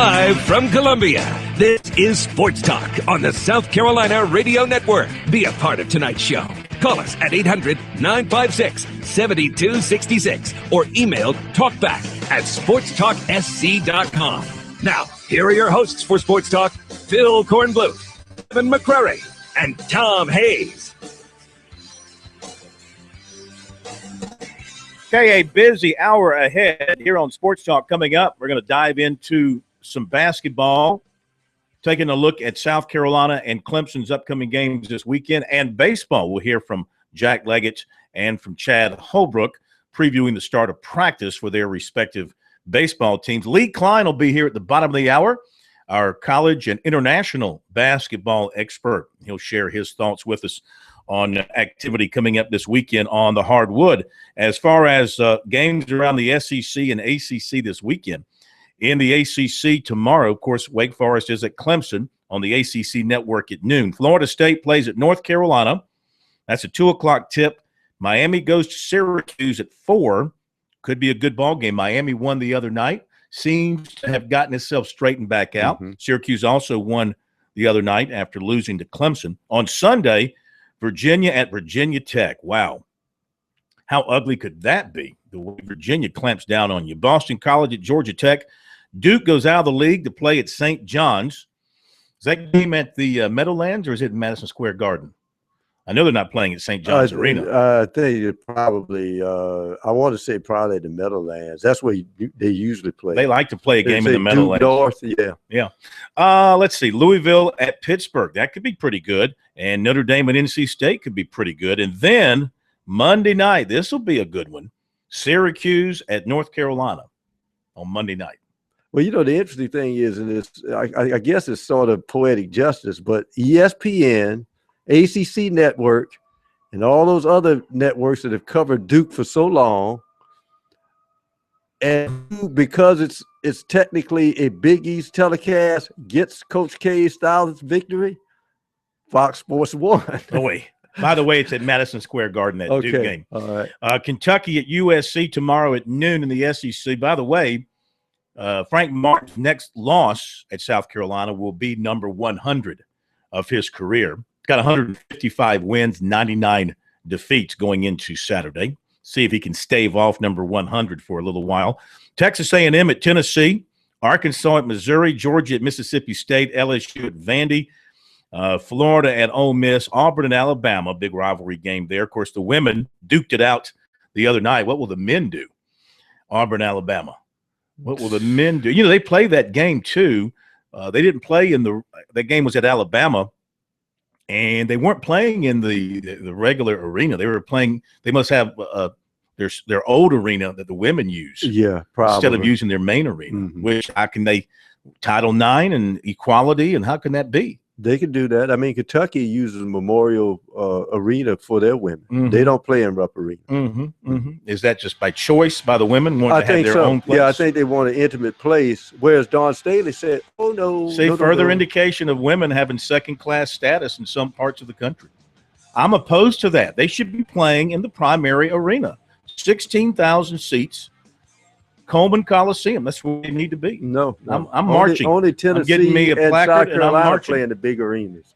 Live from Columbia, this is Sports Talk on the South Carolina Radio Network. Be a part of tonight's show. Call us at 800-956-7266 or email talkback@sportstalksc.com. Now, here are your hosts for Sports Talk, Phil Kornbluth, Kevin McCrary, and Tom Hayes. Okay, a busy hour ahead here on Sports Talk. Coming up, we're going to dive into some basketball, taking a look at South Carolina and Clemson's upcoming games this weekend, and baseball. We'll hear from Jack Leggett and from Chad Holbrook, previewing the start of practice for their respective baseball teams. Lee Klein will be here at the bottom of the hour, our college and international basketball expert. He'll share his thoughts with us on activity coming up this weekend on the hardwood. As far as games around the SEC and ACC this weekend, in the ACC tomorrow, of course, Wake Forest is at Clemson on the ACC network at noon. Florida State plays at North Carolina. That's a 2 o'clock tip. Miami goes to Syracuse at 4. Could be a good ball game. Miami won the other night. Seems to have gotten itself straightened back out. Mm-hmm. Syracuse also won the other night after losing to Clemson. On Sunday, Virginia at Virginia Tech. Wow. How ugly could that be? The way Virginia clamps down on you. Boston College at Georgia Tech. Duke goes out of the league to play at St. John's. Is that game at the Meadowlands or is it Madison Square Garden? I know they're not playing at St. John's Arena. I think it probably, I want to say probably the Meadowlands. That's where they usually play. They like to play a game in the Meadowlands. North, yeah. Let's see. Louisville at Pittsburgh. That could be pretty good. And Notre Dame and NC State could be pretty good. And then Monday night, this will be a good one. Syracuse at North Carolina on Monday night. Well, the interesting thing is, and it's, I guess it's sort of poetic justice, but ESPN, ACC Network, and all those other networks that have covered Duke for so long, and because it's technically a Big East telecast, gets Coach K's Styles victory, Fox Sports 1. Oh, wait. By the way, it's at Madison Square Garden, that Duke game. All right. Kentucky at USC tomorrow at noon in the SEC. By the way, Frank Martin's next loss at South Carolina will be number 100 of his career. Got 155 wins, 99 defeats going into Saturday. See if he can stave off number 100 for a little while. Texas A&M at Tennessee, Arkansas at Missouri, Georgia at Mississippi State, LSU at Vandy, Florida at Ole Miss, Auburn and Alabama, big rivalry game there. Of course, the women duked it out the other night. What will the men do? Auburn, Alabama. What will the men do? They play that game too. They didn't play that game was at Alabama. And they weren't playing in the regular arena. They were playing. They must have their old arena that the women use. Yeah, probably instead of using their main arena. Mm-hmm. Which how can they Title IX and equality and how can that be? They can do that. I mean, Kentucky uses Memorial Arena for their women. Mm-hmm. They don't play in Rupp Arena. Mm-hmm. Mm-hmm. Is that just by choice by the women wanting to have their own place? Yeah, I think they want an intimate place. Whereas Dawn Staley said, "Oh no." See, further indication of women having second-class status in some parts of the country. I'm opposed to that. They should be playing in the primary arena. 16,000 seats. Coleman Coliseum. That's where they need to be. No. I'm marching. Only Tennessee I'm getting me a and placard South Carolina and I'm marching. playing the big arenas.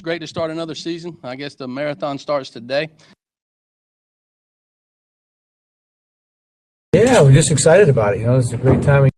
It's great to start another season. I guess the marathon starts today. Yeah, we're just excited about it. It's a great time of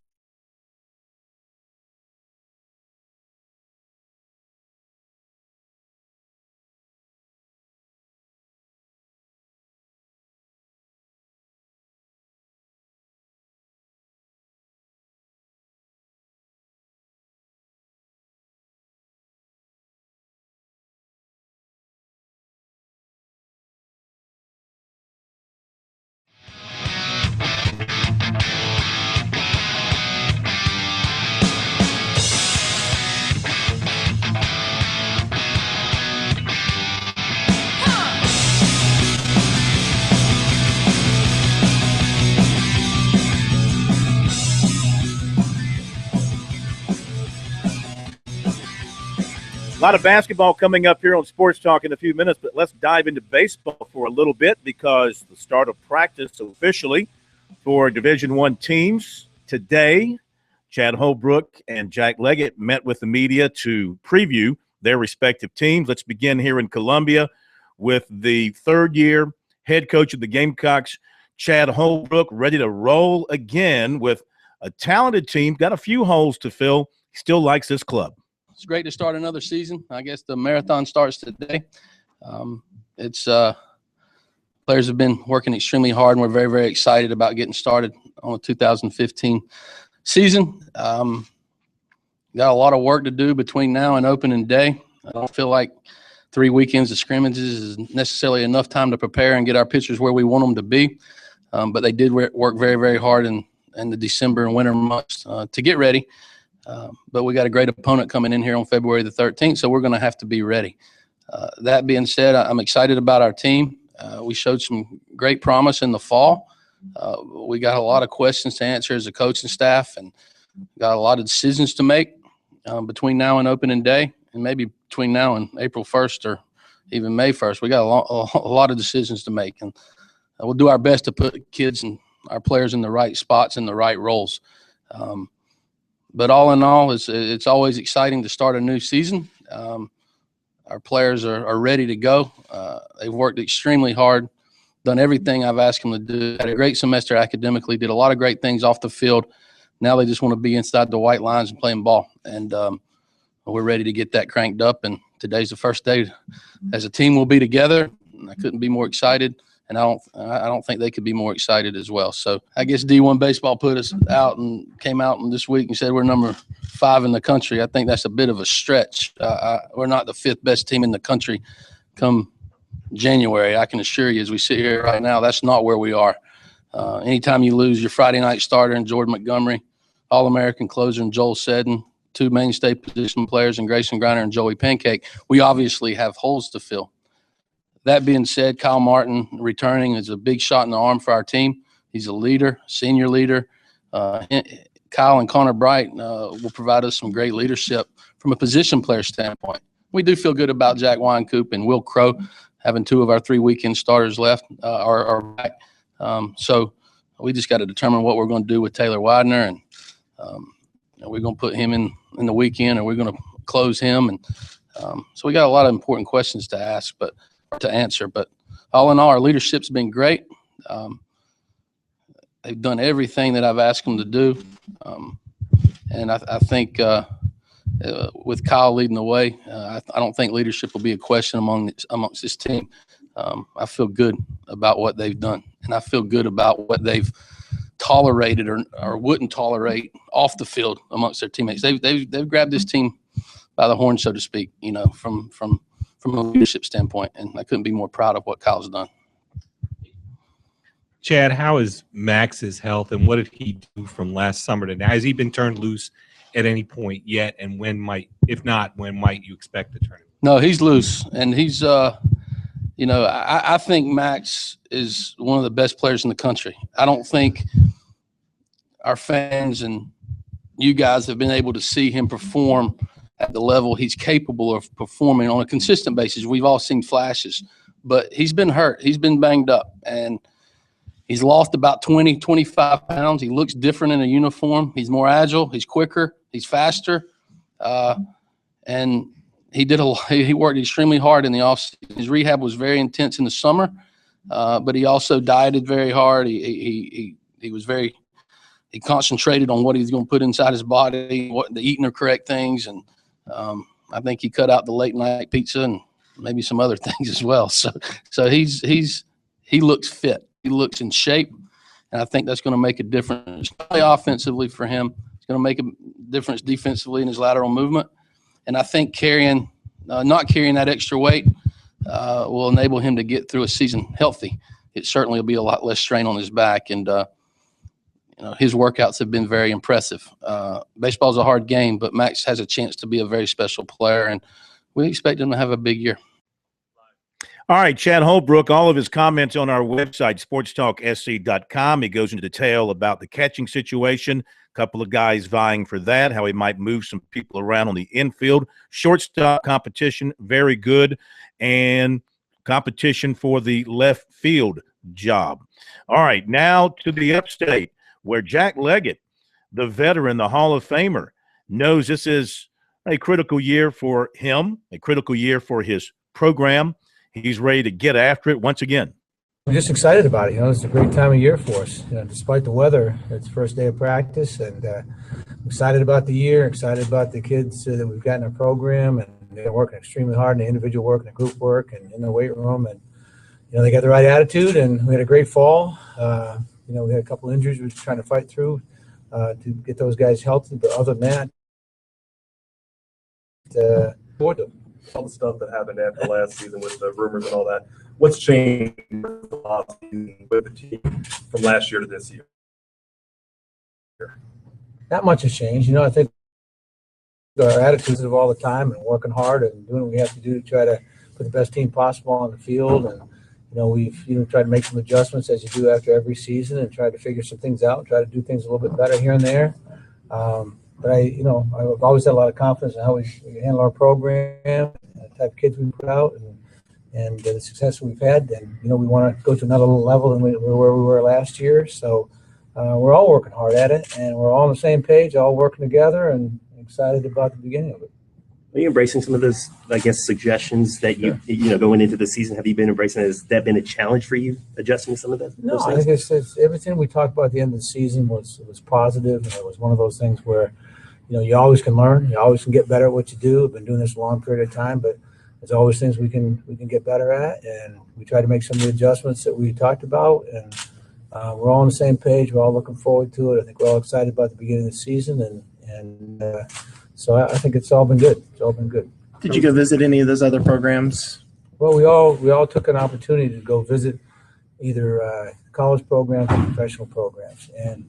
A lot of basketball coming up here on Sports Talk in a few minutes, but let's dive into baseball for a little bit because the start of practice officially for Division I teams today. Chad Holbrook and Jack Leggett met with the media to preview their respective teams. Let's begin here in Columbia with the third-year head coach of the Gamecocks, Chad Holbrook, ready to roll again with a talented team. Got a few holes to fill. He still likes this club. It's great to start another season. I guess the marathon starts today. Players have been working extremely hard, and we're very, very excited about getting started on the 2015 season. Got a lot of work to do between now and opening day. I don't feel like 3 weekends of scrimmages is necessarily enough time to prepare and get our pitchers where we want them to be. But they did work very, very hard in the December and winter months to get ready. But we got a great opponent coming in here on February the 13th, so we're going to have to be ready. That being said, I'm excited about our team. We showed some great promise in the fall. We got a lot of questions to answer as a coaching staff and got a lot of decisions to make between now and opening day, and maybe between now and April 1st or even May 1st. We got a lot of decisions to make, and we'll do our best to put kids and our players in the right spots and the right roles. But all in all, it's always exciting to start a new season. Our players are ready to go. They've worked extremely hard, done everything I've asked them to do. Had a great semester academically, did a lot of great things off the field. Now they just want to be inside the white lines and playing ball. And we're ready to get that cranked up. And today's the first day as a team we'll be together. And I couldn't be more excited. And I don't think they could be more excited as well. So I guess D1 baseball put us out and came out this week and said we're number 5 in the country. I think that's a bit of a stretch. We're not the 5th best team in the country come January. I can assure you, as we sit here right now, that's not where we are. Anytime you lose your Friday night starter in Jordan Montgomery, All-American closer in Joel Seddon, 2 mainstay position players in Grayson Griner and Joey Pancake, we obviously have holes to fill. That being said, Kyle Martin returning is a big shot in the arm for our team. He's a leader, senior leader. Kyle and Connor Bright will provide us some great leadership from a position player standpoint. We do feel good about Jack Wynkoop and Will Crow having 2 of our 3 weekend starters left are back. So we just got to determine what we're going to do with Taylor Widener, and we're going to put him in the weekend, or we're going to close him. And so we got a lot of important questions to answer. But all in all, our leadership's been great. They've done everything that I've asked them to do. And I think with Kyle leading the way, I don't think leadership will be a question amongst this team. I feel good about what they've done, and I feel good about what they've tolerated or wouldn't tolerate off the field amongst their teammates. They've grabbed this team by the horn, so to speak, from a leadership standpoint, and I couldn't be more proud of what Kyle's done. Chad, how is Max's health, and what did he do from last summer to now? Has he been turned loose at any point yet, and when might you expect to turn him? No, he's loose, and he's I think Max is one of the best players in the country. I don't think our fans and you guys have been able to see him perform at the level he's capable of performing on a consistent basis. We've all seen flashes, but he's been hurt. He's been banged up, and he's lost about 20, 25 pounds. He looks different in a uniform. He's more agile. He's quicker. He's faster. And he worked extremely hard in the offseason. His rehab was very intense in the summer, but he also dieted very hard. He concentrated on what he's going to put inside his body, eating the correct things, and I think he cut out the late night pizza and maybe some other things as well. So he looks fit. He looks in shape, and I think that's going to make a difference. Not only offensively for him, it's going to make a difference defensively in his lateral movement. And I think not carrying that extra weight will enable him to get through a season healthy. It certainly will be a lot less strain on his back, and his workouts have been very impressive. Baseball is a hard game, but Max has a chance to be a very special player, and we expect him to have a big year. All right, Chad Holbrook, all of his comments on our website, sportstalksc.com. He goes into detail about the catching situation, a couple of guys vying for that, how he might move some people around on the infield. Shortstop competition, very good, and competition for the left field job. All right, now to the upstate, where Jack Leggett, the veteran, the Hall of Famer, knows this is a critical year for him, a critical year for his program. He's ready to get after it once again. We're just excited about it. It's a great time of year for us. Despite the weather, it's the first day of practice, and excited about the year, excited about the kids that we've got in our program, and they're working extremely hard in the individual work and the group work and in the weight room, and they got the right attitude, and we had a great fall. We had a couple injuries we were trying to fight through to get those guys healthy, but other than that, all the stuff that happened after last season with the rumors and all that, what's changed with the team from last year to this year? Not much has changed. I think our attitudes of all the time and working hard and doing what we have to do to try to put the best team possible on the field. And, we've tried to make some adjustments as you do after every season and try to figure some things out and try to do things a little bit better here and there. But I've always had a lot of confidence in how we handle our program, the type of kids we put out, and the success we've had. And, we want to go to another level than where we were last year. So we're all working hard at it, and we're all on the same page, all working together, and excited about the beginning of it. Are you embracing some of those, suggestions that you going into the season? Have you been embracing? Has that been a challenge for you, adjusting some of that? No, I think it's everything we talked about at the end of the season was positive, and it was one of those things where, you always can learn, you always can get better at what you do. I've been doing this a long period of time, but there's always things we can get better at, and we try to make some of the adjustments that we talked about, and we're all on the same page. We're all looking forward to it. I think we're all excited about the beginning of the season, and so I think it's all been good. It's all been good. Did you go visit any of those other programs? Well, we all took an opportunity to go visit either college programs or professional programs, and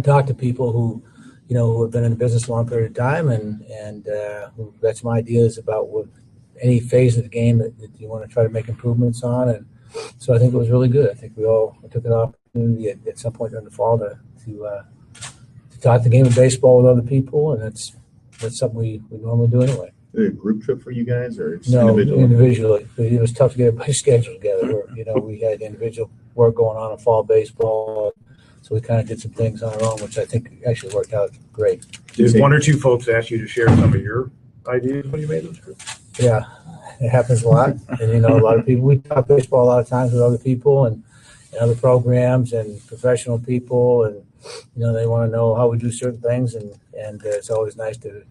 talk to people who have been in the business a long period of time, and who've got some ideas about what any phase of the game that you want to try to make improvements on. And so I think it was really good. I think we took an opportunity at some point during the fall to talk the game of baseball with other people, and that's something we normally do anyway. A group trip for you guys, or just No, individually? It was tough to get everybody scheduled together. We had individual work going on in fall baseball, so we kind of did some things on our own, which I think actually worked out great. Did one or two folks ask you to share some of your ideas when you made those trips? Yeah, it happens a lot. And, a lot of people, we talk baseball a lot of times with other people and other programs and professional people, and, they want to know how we do certain things, and it's always nice to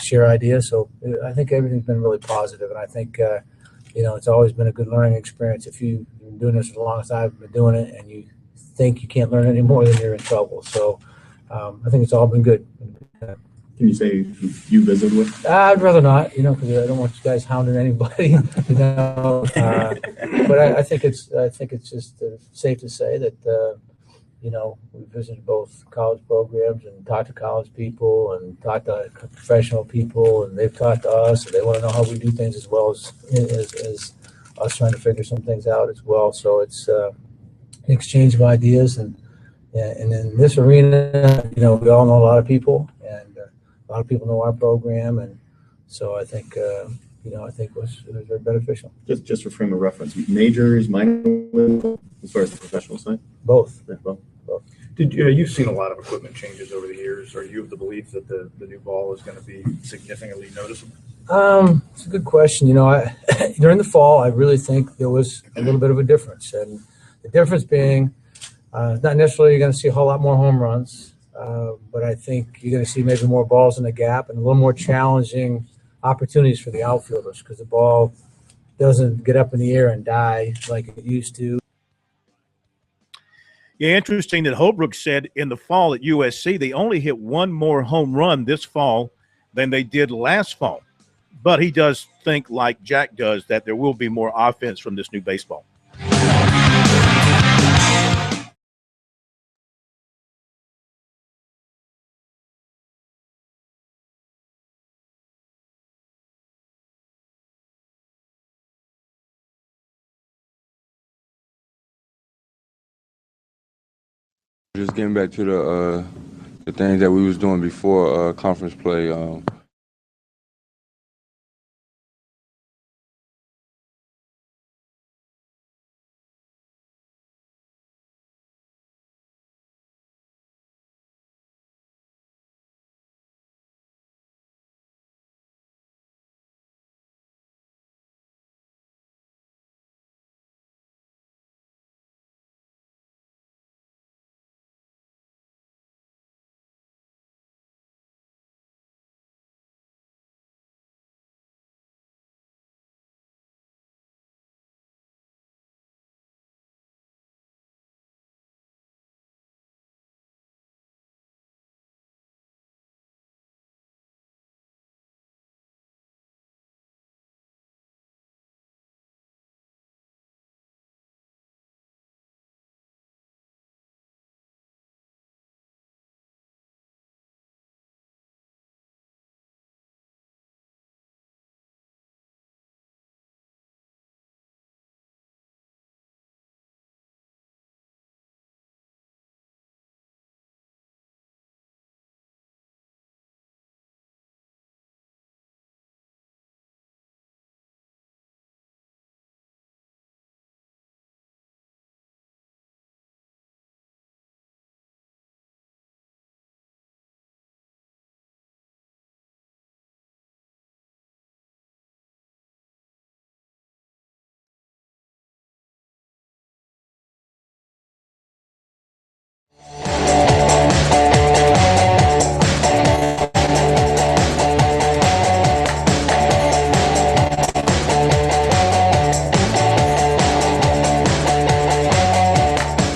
share ideas. So I think everything's been really positive, and I think, it's always been a good learning experience. If you've been doing this as long as I've been doing it and you think you can't learn any more, then you're in trouble. So I think it's all been good. Can you say who you visited with? I'd rather not, because I don't want you guys hounding anybody, But I think it's just safe to say that we visited both college programs and talked to college people and talked to professional people, and they've talked to us, and they want to know how we do things as well as us trying to figure some things out as well. So it's an exchange of ideas, and in this arena, we all know a lot of people, and a lot of people know our program, and so I think it was very beneficial. Just for frame of reference, majors, minors, as far as the professional side? Both. Yeah, both. You've seen a lot of equipment changes over the years. Are you of the belief that the new ball is going to be significantly noticeable? It's a good question. During the fall, I really think there was a little bit of a difference, and the difference being not necessarily you're going to see a whole lot more home runs, but I think you're going to see maybe more balls in the gap and a little more challenging opportunities for the outfielders because the ball doesn't get up in the air and die like it used to. Yeah, interesting that Holbrook said in the fall at USC they only hit one more home run this fall than they did last fall. But he does think, like Jack does, that there will be more offense from this new baseball. Just getting back to the things that we was doing before conference play.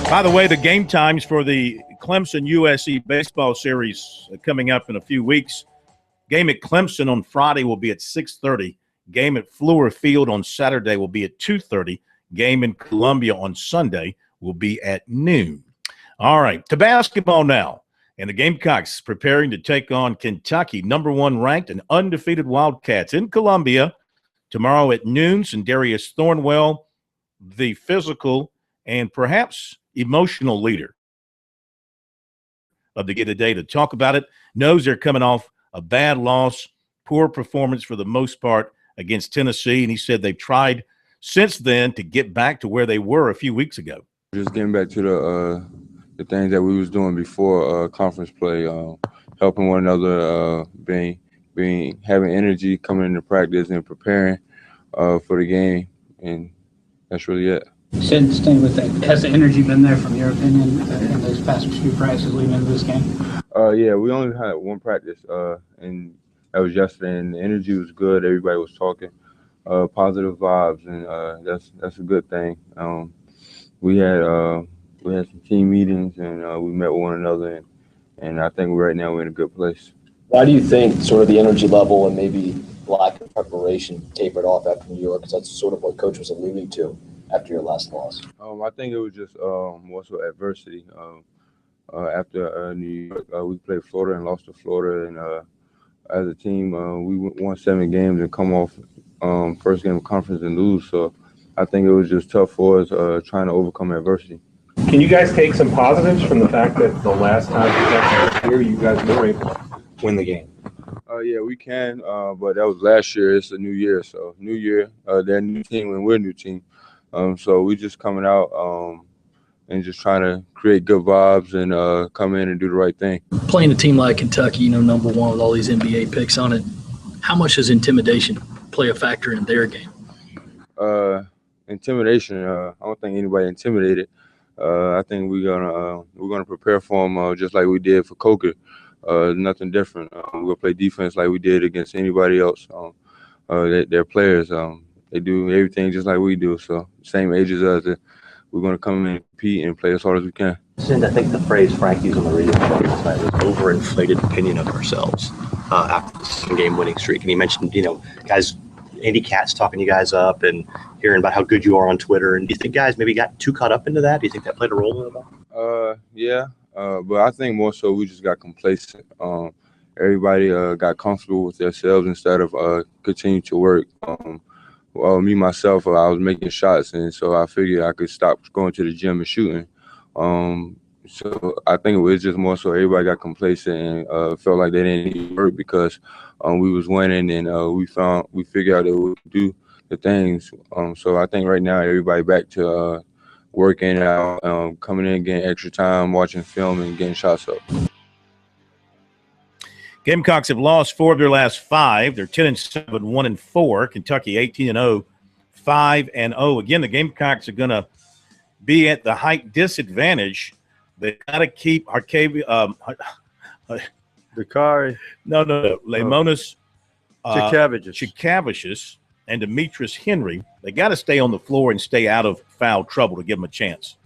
By the way, the game times for the Clemson-USC baseball series coming up in a few weeks. Game at Clemson on Friday will be at 6:30. Game at Fluor Field on Saturday will be at 2:30. Game in Columbia on Sunday will be at noon. All right, to basketball now. And the Gamecocks preparing to take on Kentucky, #1 ranked and undefeated Wildcats in Columbia tomorrow at noon. And Darius Thornwell, the physical and perhaps emotional leader of the day to talk about it, knows they're coming off a bad loss, poor performance for the most part against Tennessee. And he said they've tried since then to get back to where they were a few weeks ago. Just getting back to the things that we was doing before conference play, helping one another, having energy coming into practice and preparing for the game, and that's really it. Staying with that, has the energy been there from your opinion in those past few practices leading into this game? Yeah, we only had one practice, and that was yesterday, and the energy was good. Everybody was talking, positive vibes, and that's a good thing. We had some team meetings, and we met with one another, and I think right now we're in a good place. Why do you think sort of the energy level and maybe lack of preparation tapered off after New York? Because that's sort of what Coach was alluding to after your last loss. I think it was just more so adversity. After New York, we played Florida and lost to Florida, and as a team, we won 7 games and come off first game of conference and lose. So I think it was just tough for us trying to overcome adversity. Can you guys take some positives from the fact that the last time here you guys were able to win the game? Yeah, we can, but that was last year. It's a new year, so new year, they're a new team and we're a new team. So we just coming out and just trying to create good vibes and come in and do the right thing. Playing a team like Kentucky, #1 with all these NBA picks on it, How much does intimidation play a factor in their game? Intimidation. I don't think anybody intimidated. I think we're gonna prepare for them just like we did for Coker. Nothing different. We're gonna play defense like we did against anybody else. They're players. They do everything just like we do. So same age as us. We're gonna come in and compete and play as hard as we can. I think the phrase Frank used on the radio show tonight was overinflated opinion of ourselves after the 7-game winning streak. And he mentioned, guys, Andy Katz talking you guys up and hearing about how good you are on Twitter. And do you think guys maybe got too caught up into that? Do you think that played a role in it all? Yeah. But I think more so we just got complacent. Everybody got comfortable with themselves instead of continuing to work. Me, myself, I was making shots, and so I figured I could stop going to the gym and shooting. So I think it was just more so everybody got complacent and felt like they didn't need to work because we was winning and we figured out that we could do the things. So I think right now everybody back to working out, coming in, getting extra time, watching film, and getting shots up. Gamecocks have lost 4 of their last 5. They're 10-7, 1-4. Kentucky 18-0, 5-0. Again, the Gamecocks are going to be at the height disadvantage. They got to keep Dakari. No. Lemonis Chikavicius. and Demetrius Henry. They got to stay on the floor and stay out of foul trouble to give them a chance.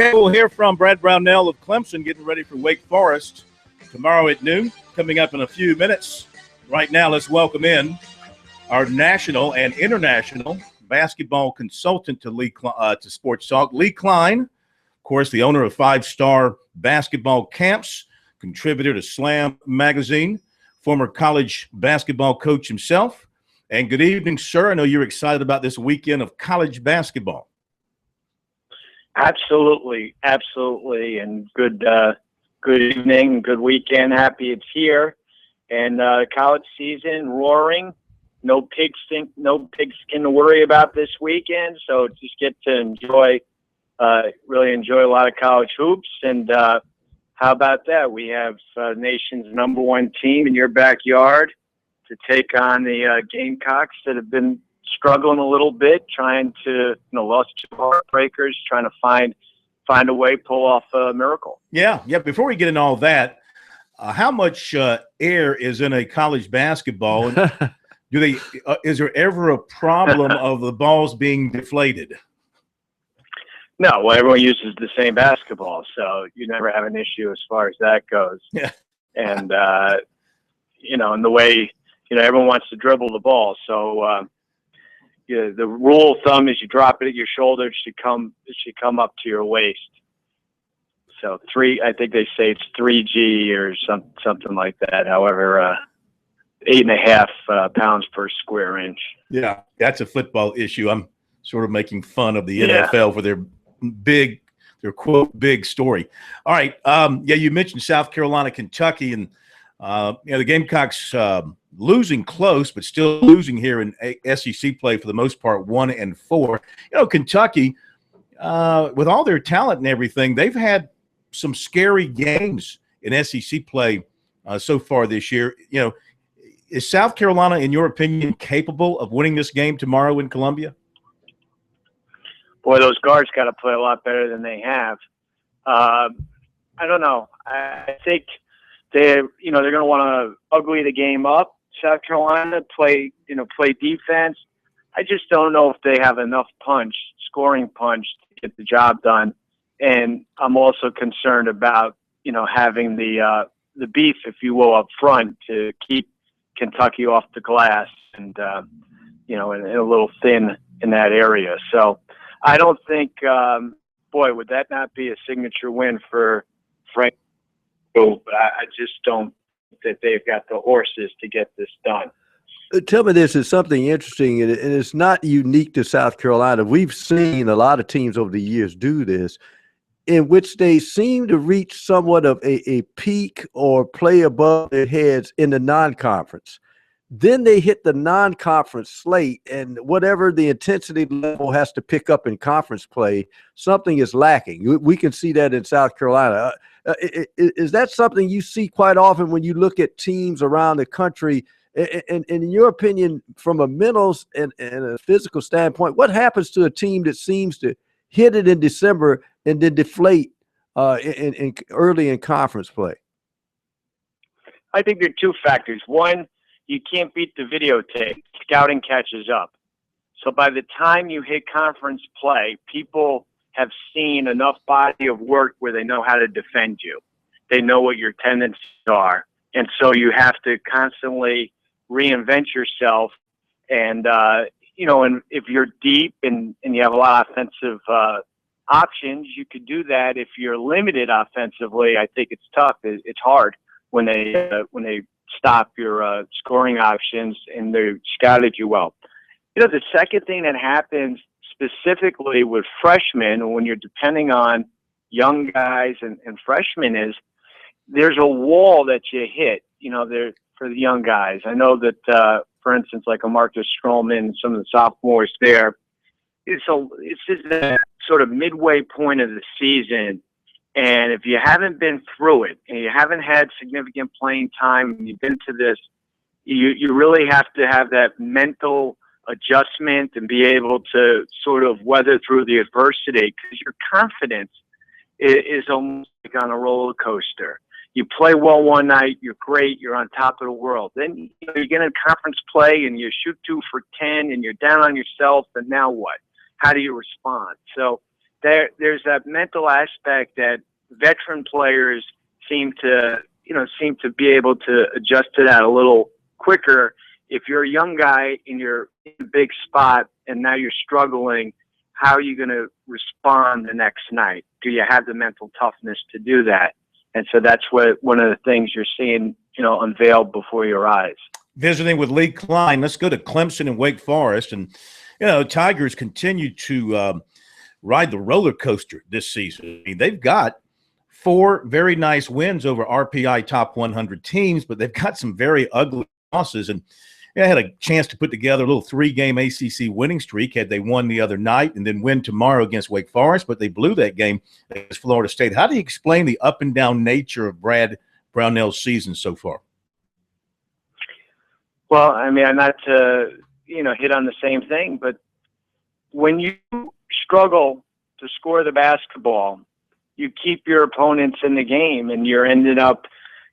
Okay, we'll hear from Brad Brownell of Clemson getting ready for Wake Forest tomorrow at noon, coming up in a few minutes. Right now, let's welcome in our national and international basketball consultant to Sports Talk, Lee Klein, of course, the owner of 5-Star Basketball Camps, contributor to Slam Magazine, former college basketball coach himself. And good evening, sir. I know you're excited about this weekend of college basketball. Absolutely, and good evening, good weekend. Happy it's here, and college season roaring. No pigskin to worry about this weekend. So just get to really enjoy a lot of college hoops. And how about that? We have nation's #1 team in your backyard to take on the Gamecocks that have been struggling a little bit, trying to, lost 2 heartbreakers, trying to find a way, pull off a miracle. Yeah. Before we get into all that, how much air is in a college basketball? And is there ever a problem of the balls being deflated? No, well, everyone uses the same basketball, so you never have an issue as far as that goes. Yeah. And and the way everyone wants to dribble the ball, so. The rule of thumb is you drop it at your shoulder, it should come up to your waist. So I think they say it's 3G or something like that. However, 8.5 pounds per square inch. Yeah, that's a football issue. I'm sort of making fun of the NFL for their quote big story. All right, you mentioned South Carolina, Kentucky, and the Gamecocks losing close, but still losing here in SEC play for the most part, 1-4. Kentucky, with all their talent and everything, they've had some scary games in SEC play so far this year. Is South Carolina, in your opinion, capable of winning this game tomorrow in Columbia? Boy, those guards got to play a lot better than they have. I don't know. I think they're going to want to ugly the game up. South Carolina play defense. I just don't know if they have enough scoring punch to get the job done. And I'm also concerned about, having the beef, if you will, up front to keep Kentucky off the glass and, and a little thin in that area. So I don't think, would that not be a signature win for Frank? But I just don't think that they've got the horses to get this done. Tell me this is something interesting, and it's not unique to South Carolina. We've seen a lot of teams over the years do this, in which they seem to reach somewhat of a peak or play above their heads in the non-conference. Then they hit the non-conference slate, and whatever the intensity level has to pick up in conference play, something is lacking. We can see that in South Carolina. Is that something you see quite often when you look at teams around the country? And in your opinion, from a mental and a physical standpoint, what happens to a team that seems to hit it in December and then deflate in early in conference play? I think there are 2 factors. One, you can't beat the videotape. Scouting catches up. So by the time you hit conference play, people have seen enough body of work where they know how to defend you. They know what your tendencies are. And so you have to constantly reinvent yourself. And, and if you're deep and you have a lot of offensive options, you could do that. If you're limited offensively, I think it's tough. It's hard when they stop your scoring options and they scouted you well. The second thing that happens specifically with freshmen when you're depending on young guys and freshmen is there's a wall that you hit, there for the young guys. I know that, for instance, like a Marcus Stroman, some of the sophomores there, it's just that sort of midway point of the season. And if you haven't been through it and you haven't had significant playing time and you've been to this, you really have to have that mental adjustment and be able to sort of weather through the adversity, because your confidence is almost like on a roller coaster. You play well one night, you're great, you're on top of the world. Then you get in conference play and you shoot 2 for 10 and you're down on yourself, and now what? How do you respond? So there's that mental aspect that veteran players seem to be able to adjust to that a little quicker. If you're a young guy and you're in a big spot and now you're struggling, how are you going to respond the next night? Do you have the mental toughness to do that? And so that's one of the things you're seeing, unveiled before your eyes. Visiting with Lee Klein, let's go to Clemson and Wake Forest. And, Tigers continue to ride the roller coaster this season. I mean, they've got 4 very nice wins over RPI top 100 teams, but they've got some very ugly losses. And I had a chance to put together a little 3-game ACC winning streak had they won the other night and then win tomorrow against Wake Forest, but they blew that game against Florida State. How do you explain the up and down nature of Brad Brownell's season so far? Well, I mean, not to, hit on the same thing, but when you struggle to score the basketball, you keep your opponents in the game and you're ended up,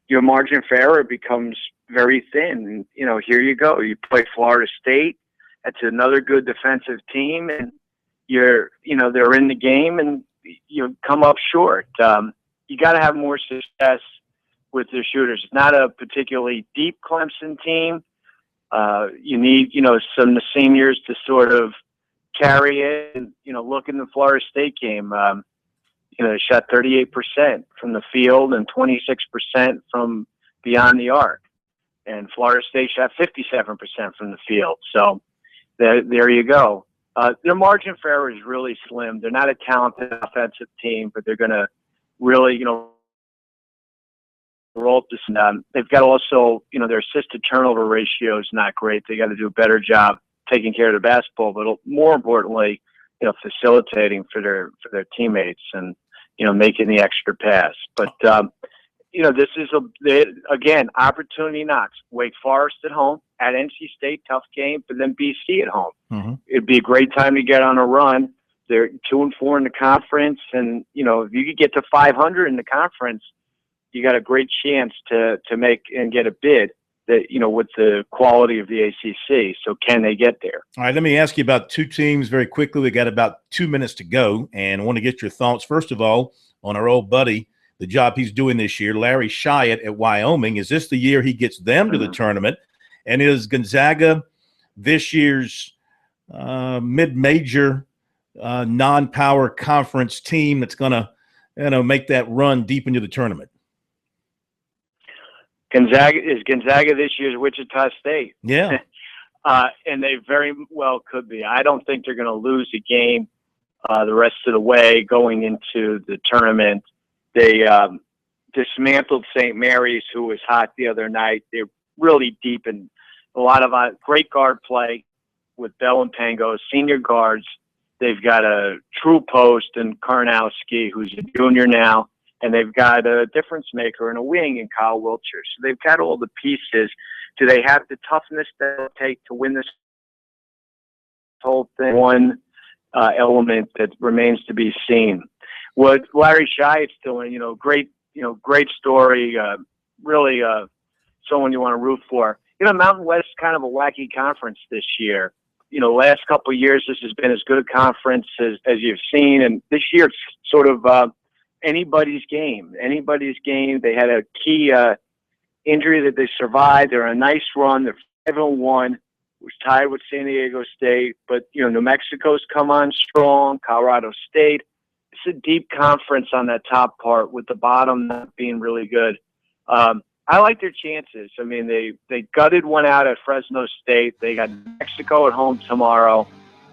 your margin for error becomes very thin. And, here you go. You play Florida State. That's another good defensive team. And they're in the game and you come up short. You got to have more success with their shooters. It's not a particularly deep Clemson team. You need, some of the seniors to sort of carry it. And, look in the Florida State game. They shot 38% from the field and 26% from beyond the arc. And Florida State shot 57% from the field. So there you go. Their margin for error is really slim. They're not a talented offensive team, but they're going to really, roll this. They've got also, their assisted turnover ratio is not great. They got to do a better job taking care of the basketball, but more importantly, facilitating for their teammates and, making the extra pass. But, this is, again, opportunity knocks. Wake Forest at home, at NC State, tough game, but then BC at home. Mm-hmm. It'd be a great time to get on a run. They're 2-4 in the conference, and, if you could get to 500 in the conference, you got a great chance to make and get a bid that, with the quality of the ACC. So can they get there? All right, let me ask you about 2 teams very quickly. We got about 2 minutes to go, and I want to get your thoughts, first of all, on our old buddy, the job he's doing this year, Larry Shyatt at Wyoming. Is this the year he gets them to the tournament? And is Gonzaga this year's mid-major non-power conference team that's going to make that run deep into the tournament? Gonzaga this year's Wichita State. Yeah. And they very well could be. I don't think they're going to lose a game the rest of the way going into the tournament. They dismantled St. Mary's, who was hot the other night. They're really deep in a lot of great guard play with Bell and Pango, senior guards. They've got a true post in Karnowski, who's a junior now. And they've got a difference maker and a wing in Kyle Wiltshire. So they've got all the pieces. Do they have the toughness that it'll take to win this whole thing? One element that remains to be seen. What Larry Shyatt's doing, great story. Really someone you want to root for. Mountain West is kind of a wacky conference this year. Last couple of years, this has been as good a conference as you've seen. And this year, it's sort of anybody's game. They had a key injury that they survived. They're on a nice run. They're 5-1, was tied with San Diego State. But, New Mexico's come on strong, Colorado State. It's a deep conference on that top part with the bottom not being really good. I like their chances. I mean, they gutted one out at Fresno State. They got Mexico at home tomorrow.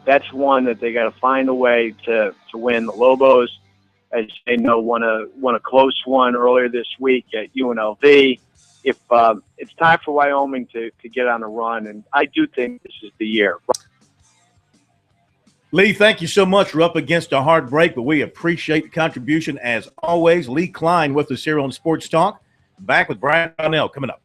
That's one that they got to find a way to win. The Lobos, as they know, won a close one earlier this week at UNLV. If it's time for Wyoming to get on a run, and I do think this is the year. Lee, thank you so much. We're up against a hard break, but we appreciate the contribution as always. Lee Klein with us here on Sports Talk. Back with Brian Brownell coming up.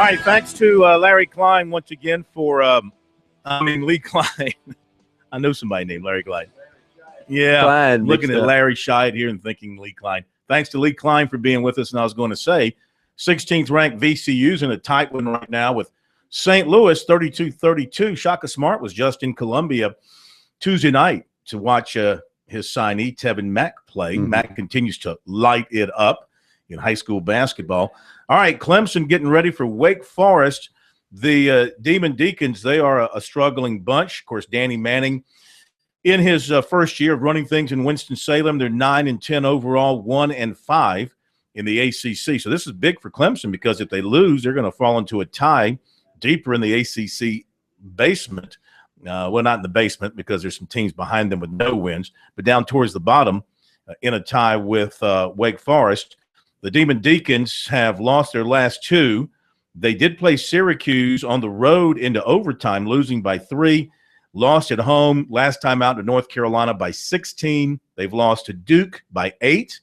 right, thanks to Larry Klein once again for Lee Klein. I know somebody named Larry Klein. Yeah, Klein, looking at mixed up. Larry Scheid here and thinking Lee Klein. Thanks to Lee Klein for being with us. And I was going to say, 16th ranked VCU's in a tight one right now with St. Louis 32-32. Shaka Smart was just in Columbia Tuesday night to watch his signee, Tevin Mack, play. Mack continues to light it up in high school basketball. All right, Clemson getting ready for Wake Forest. The Demon Deacons, they are a struggling bunch. Of course, Danny Manning, in his first year of running things in Winston-Salem, they're 9-10 overall, 1-5 in the ACC. So this is big for Clemson because if they lose, they're going to fall into a tie deeper in the ACC basement. Well, not in the basement because there's some teams behind them with no wins, but down towards the bottom in a tie with Wake Forest. The Demon Deacons have lost their last two. They did play Syracuse on the road into overtime, losing by 3. Lost at home last time out to North Carolina by 16. They've lost to Duke by 8.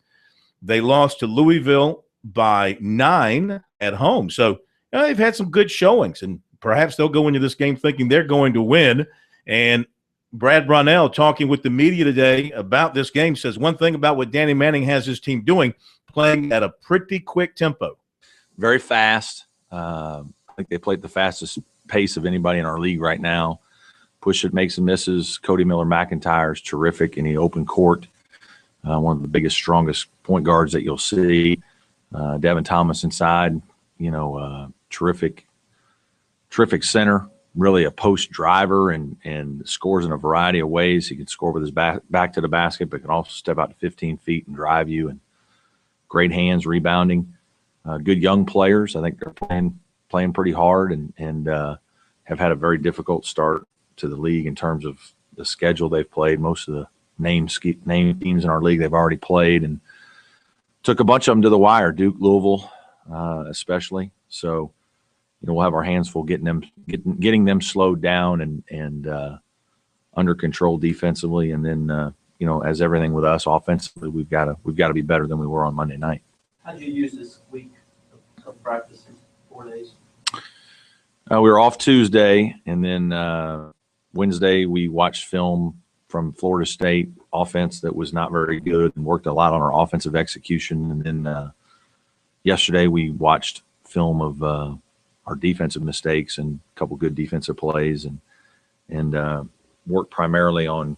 They lost to Louisville by 9 at home. So they've had some good showings, and perhaps they'll go into this game thinking they're going to win. And Brad Brownell, talking with the media today about this game, says one thing about what Danny Manning has his team doing, playing at a pretty quick tempo. Very fast. I think they played the fastest pace of anybody in our league right now. Push it, makes and misses. Cody Miller-McIntyre is terrific in the open court. One of the biggest, strongest point guards that you'll see. Devin Thomas inside, terrific center, really a post driver and scores in a variety of ways. He can score with his back to the basket, but can also step out to 15 feet and drive you. And great hands, rebounding. Good young players. I think they're playing pretty hard and have had a very difficult start to the league in terms of the schedule they've played. Most of the name teams in our league they've already played, and took a bunch of them to the wire. Duke, Louisville, especially. So, we'll have our hands full getting them slowed down and under control defensively, and then as everything with us offensively, we've got to be better than we were on Monday night. How did you use this week of practice, 4 days? We were off Tuesday, and then Wednesday we watched film from Florida State offense that was not very good and worked a lot on our offensive execution. And then yesterday we watched film of our defensive mistakes and a couple good defensive plays and worked primarily on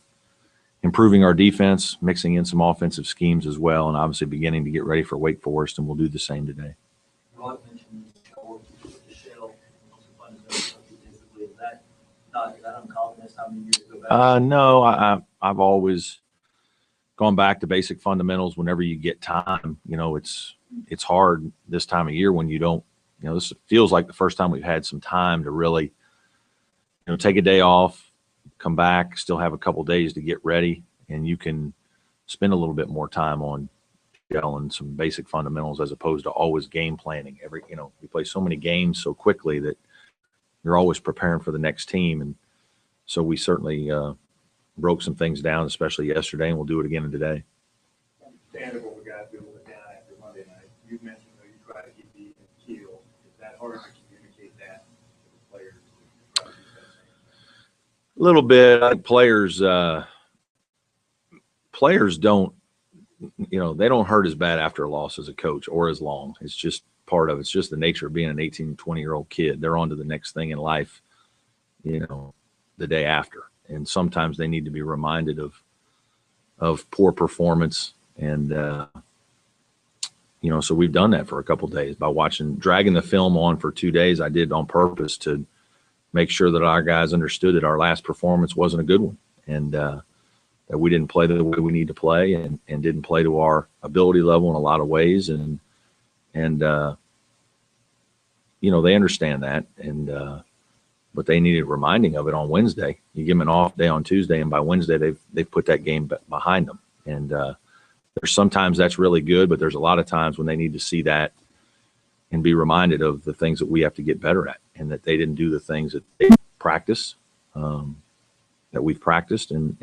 improving our defense, mixing in some offensive schemes as well, and obviously beginning to get ready for Wake Forest, and we'll do the same today. Rod mentioned the shell. Is that uncommon this time of year to go back? No, I've always gone back to basic fundamentals whenever you get time. It's hard this time of year when you don't. This feels like the first time we've had some time to really, take a day off, come back, still have a couple days to get ready, and you can spend a little bit more time on and some basic fundamentals as opposed to always game planning. We play so many games so quickly that you're always preparing for the next team. And so we certainly broke some things down, especially yesterday, and we'll do it again today. Standard what we got to do with down after Monday night. You mentioned that you try to keep the keel. Is that hard to communicate that to the players? A little bit. I think players don't, they don't hurt as bad after a loss as a coach or as long. It's just part of it. It's just the nature of being an 18, 20-year-old kid. They're on to the next thing in life, the day after. And sometimes they need to be reminded of poor performance. And, so we've done that for a couple of days by dragging the film on for 2 days. I did on purpose to make sure that our guys understood that our last performance wasn't a good one, and that we didn't play the way we need to play and didn't play to our ability level in a lot of ways. And they understand that. But they needed reminding of it on Wednesday. You give them an off day on Tuesday, and by Wednesday they've put that game behind them. And there's sometimes that's really good, but there's a lot of times when they need to see that and be reminded of the things that we have to get better at, and that they didn't do the things that they practice, that we've practiced. And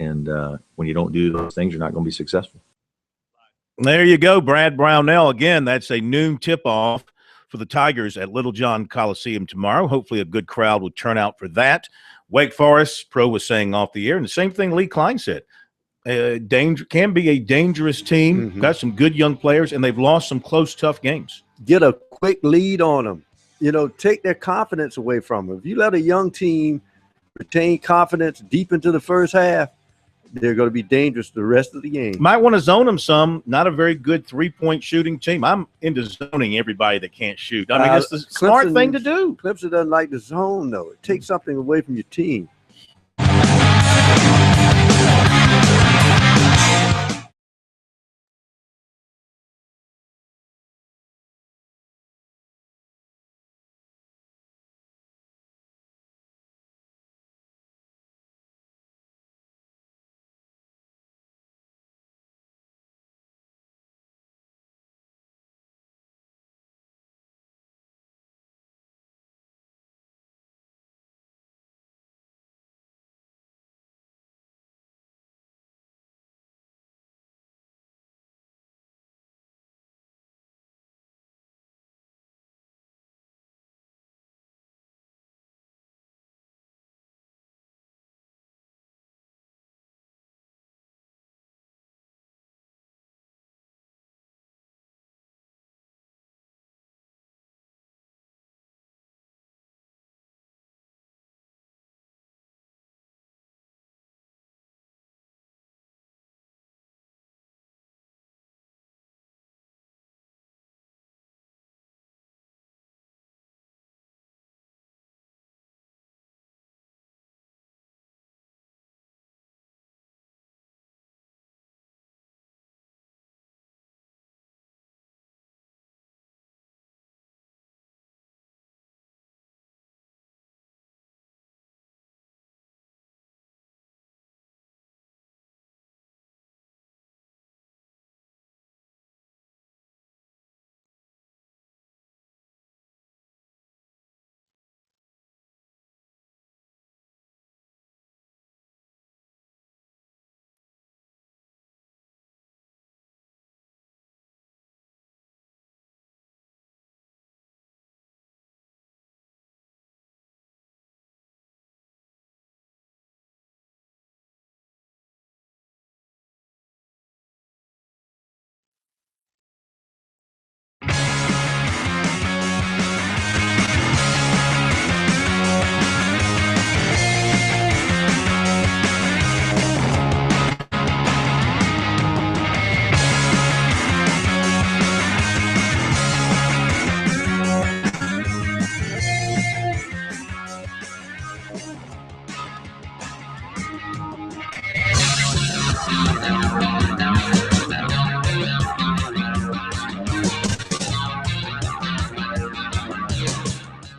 when you don't do those things, you're not going to be successful. There you go, Brad Brownell. Again, that's a noon tip-off for the Tigers at Little John Coliseum tomorrow. Hopefully a good crowd will turn out for that. Wake Forest, Pro was saying off the air, and the same thing Lee Klein said. Can be a dangerous team, got some good young players, and they've lost some close, tough games. Get a quick lead on them. Take their confidence away from them. If you let a young team retain confidence deep into the first half, they're going to be dangerous the rest of the game. Might want to zone them some. Not a very good three-point shooting team. I'm into zoning everybody that can't shoot. I mean, it's the smart thing to do. Clemson doesn't like the zone, though. It takes something away from your team.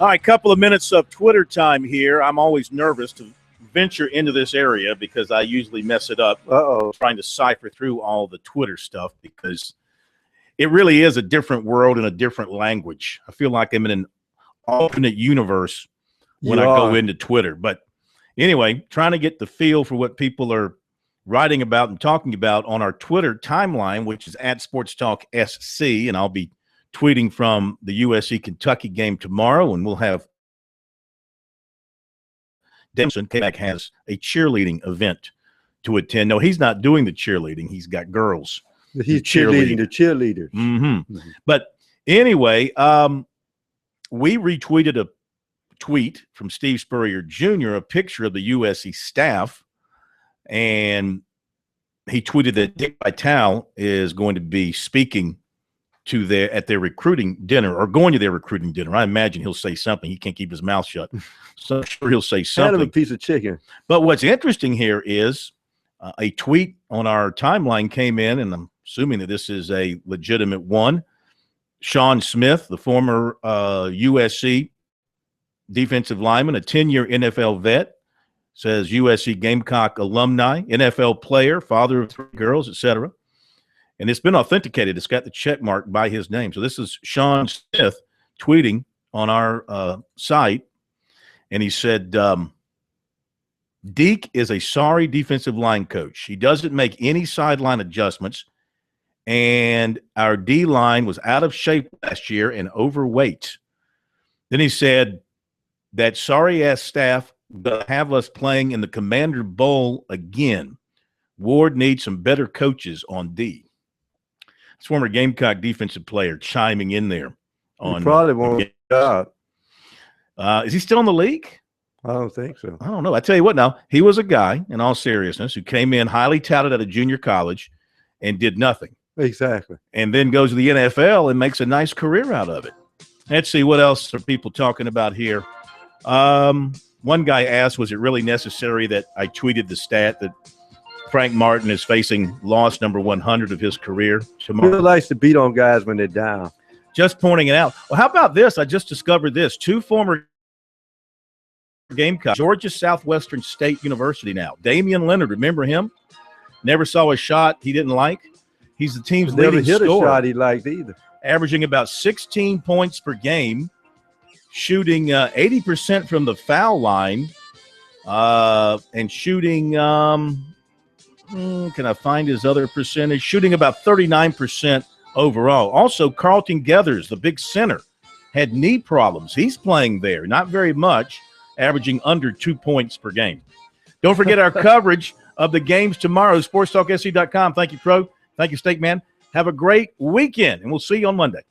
All right, couple of minutes of Twitter time here. I'm always nervous to venture into this area because I usually mess it up trying to cipher through all the Twitter stuff because it really is a different world and a different language. I feel like I'm in an alternate universe when I go into Twitter. But anyway, trying to get the feel for what people are writing about and talking about on our Twitter timeline, which is at SportsTalk SC, and I'll be tweeting from the USC-Kentucky game tomorrow, and we'll have Dempson K-Mac has a cheerleading event to attend. No, he's not doing the cheerleading. He's got girls. He's cheerleading the cheerleaders. But anyway, we retweeted a tweet from Steve Spurrier Jr., a picture of the USC staff, and he tweeted that Dick Vitale is going to be speaking to at their recruiting dinner or going to their recruiting dinner. I imagine he'll say something. He can't keep his mouth shut. So I'm sure he'll say something. Kind of a piece of chicken. But what's interesting here is a tweet on our timeline came in, and I'm assuming that this is a legitimate one. Sean Smith, the former USC defensive lineman, a 10-year NFL vet, says USC Gamecock alumni, NFL player, father of 3 girls, etc. And it's been authenticated. It's got the check mark by his name. So this is Sean Smith tweeting on our site. And he said, Deke is a sorry defensive line coach. He doesn't make any sideline adjustments, and our D-line was out of shape last year and overweight. Then he said that sorry-ass staff will have us playing in the Commander Bowl again. Ward needs some better coaches on D. It's former Gamecock defensive player chiming in there. He probably won't stop. Is he still in the league? I don't think so. I don't know. I tell you what now, he was a guy, in all seriousness, who came in highly touted at a junior college and did nothing. Exactly. And then goes to the NFL and makes a nice career out of it. Let's see, what else are people talking about here? One guy asked, was it really necessary that I tweeted the stat that Frank Martin is facing loss number 100 of his career tomorrow? He likes to beat on guys when they're down. Just pointing it out. Well, how about this? I just discovered this. 2 former Gamecocks, Georgia Southwestern State University now. Damian Leonard, remember him? Never saw a shot he didn't like. He's the team's Never leading hit scorer. a shot he liked either. Averaging about 16 points per game, shooting 80% from the foul line, and shooting, can I find his other percentage? Shooting about 39% overall. Also, Carlton Geathers, the big center, had knee problems. He's playing there, not very much, averaging under 2 points per game. Don't forget our coverage of the games tomorrow, sportstalksc.com. Thank you, Pro. Thank you, Steak Man. Have a great weekend, and we'll see you on Monday.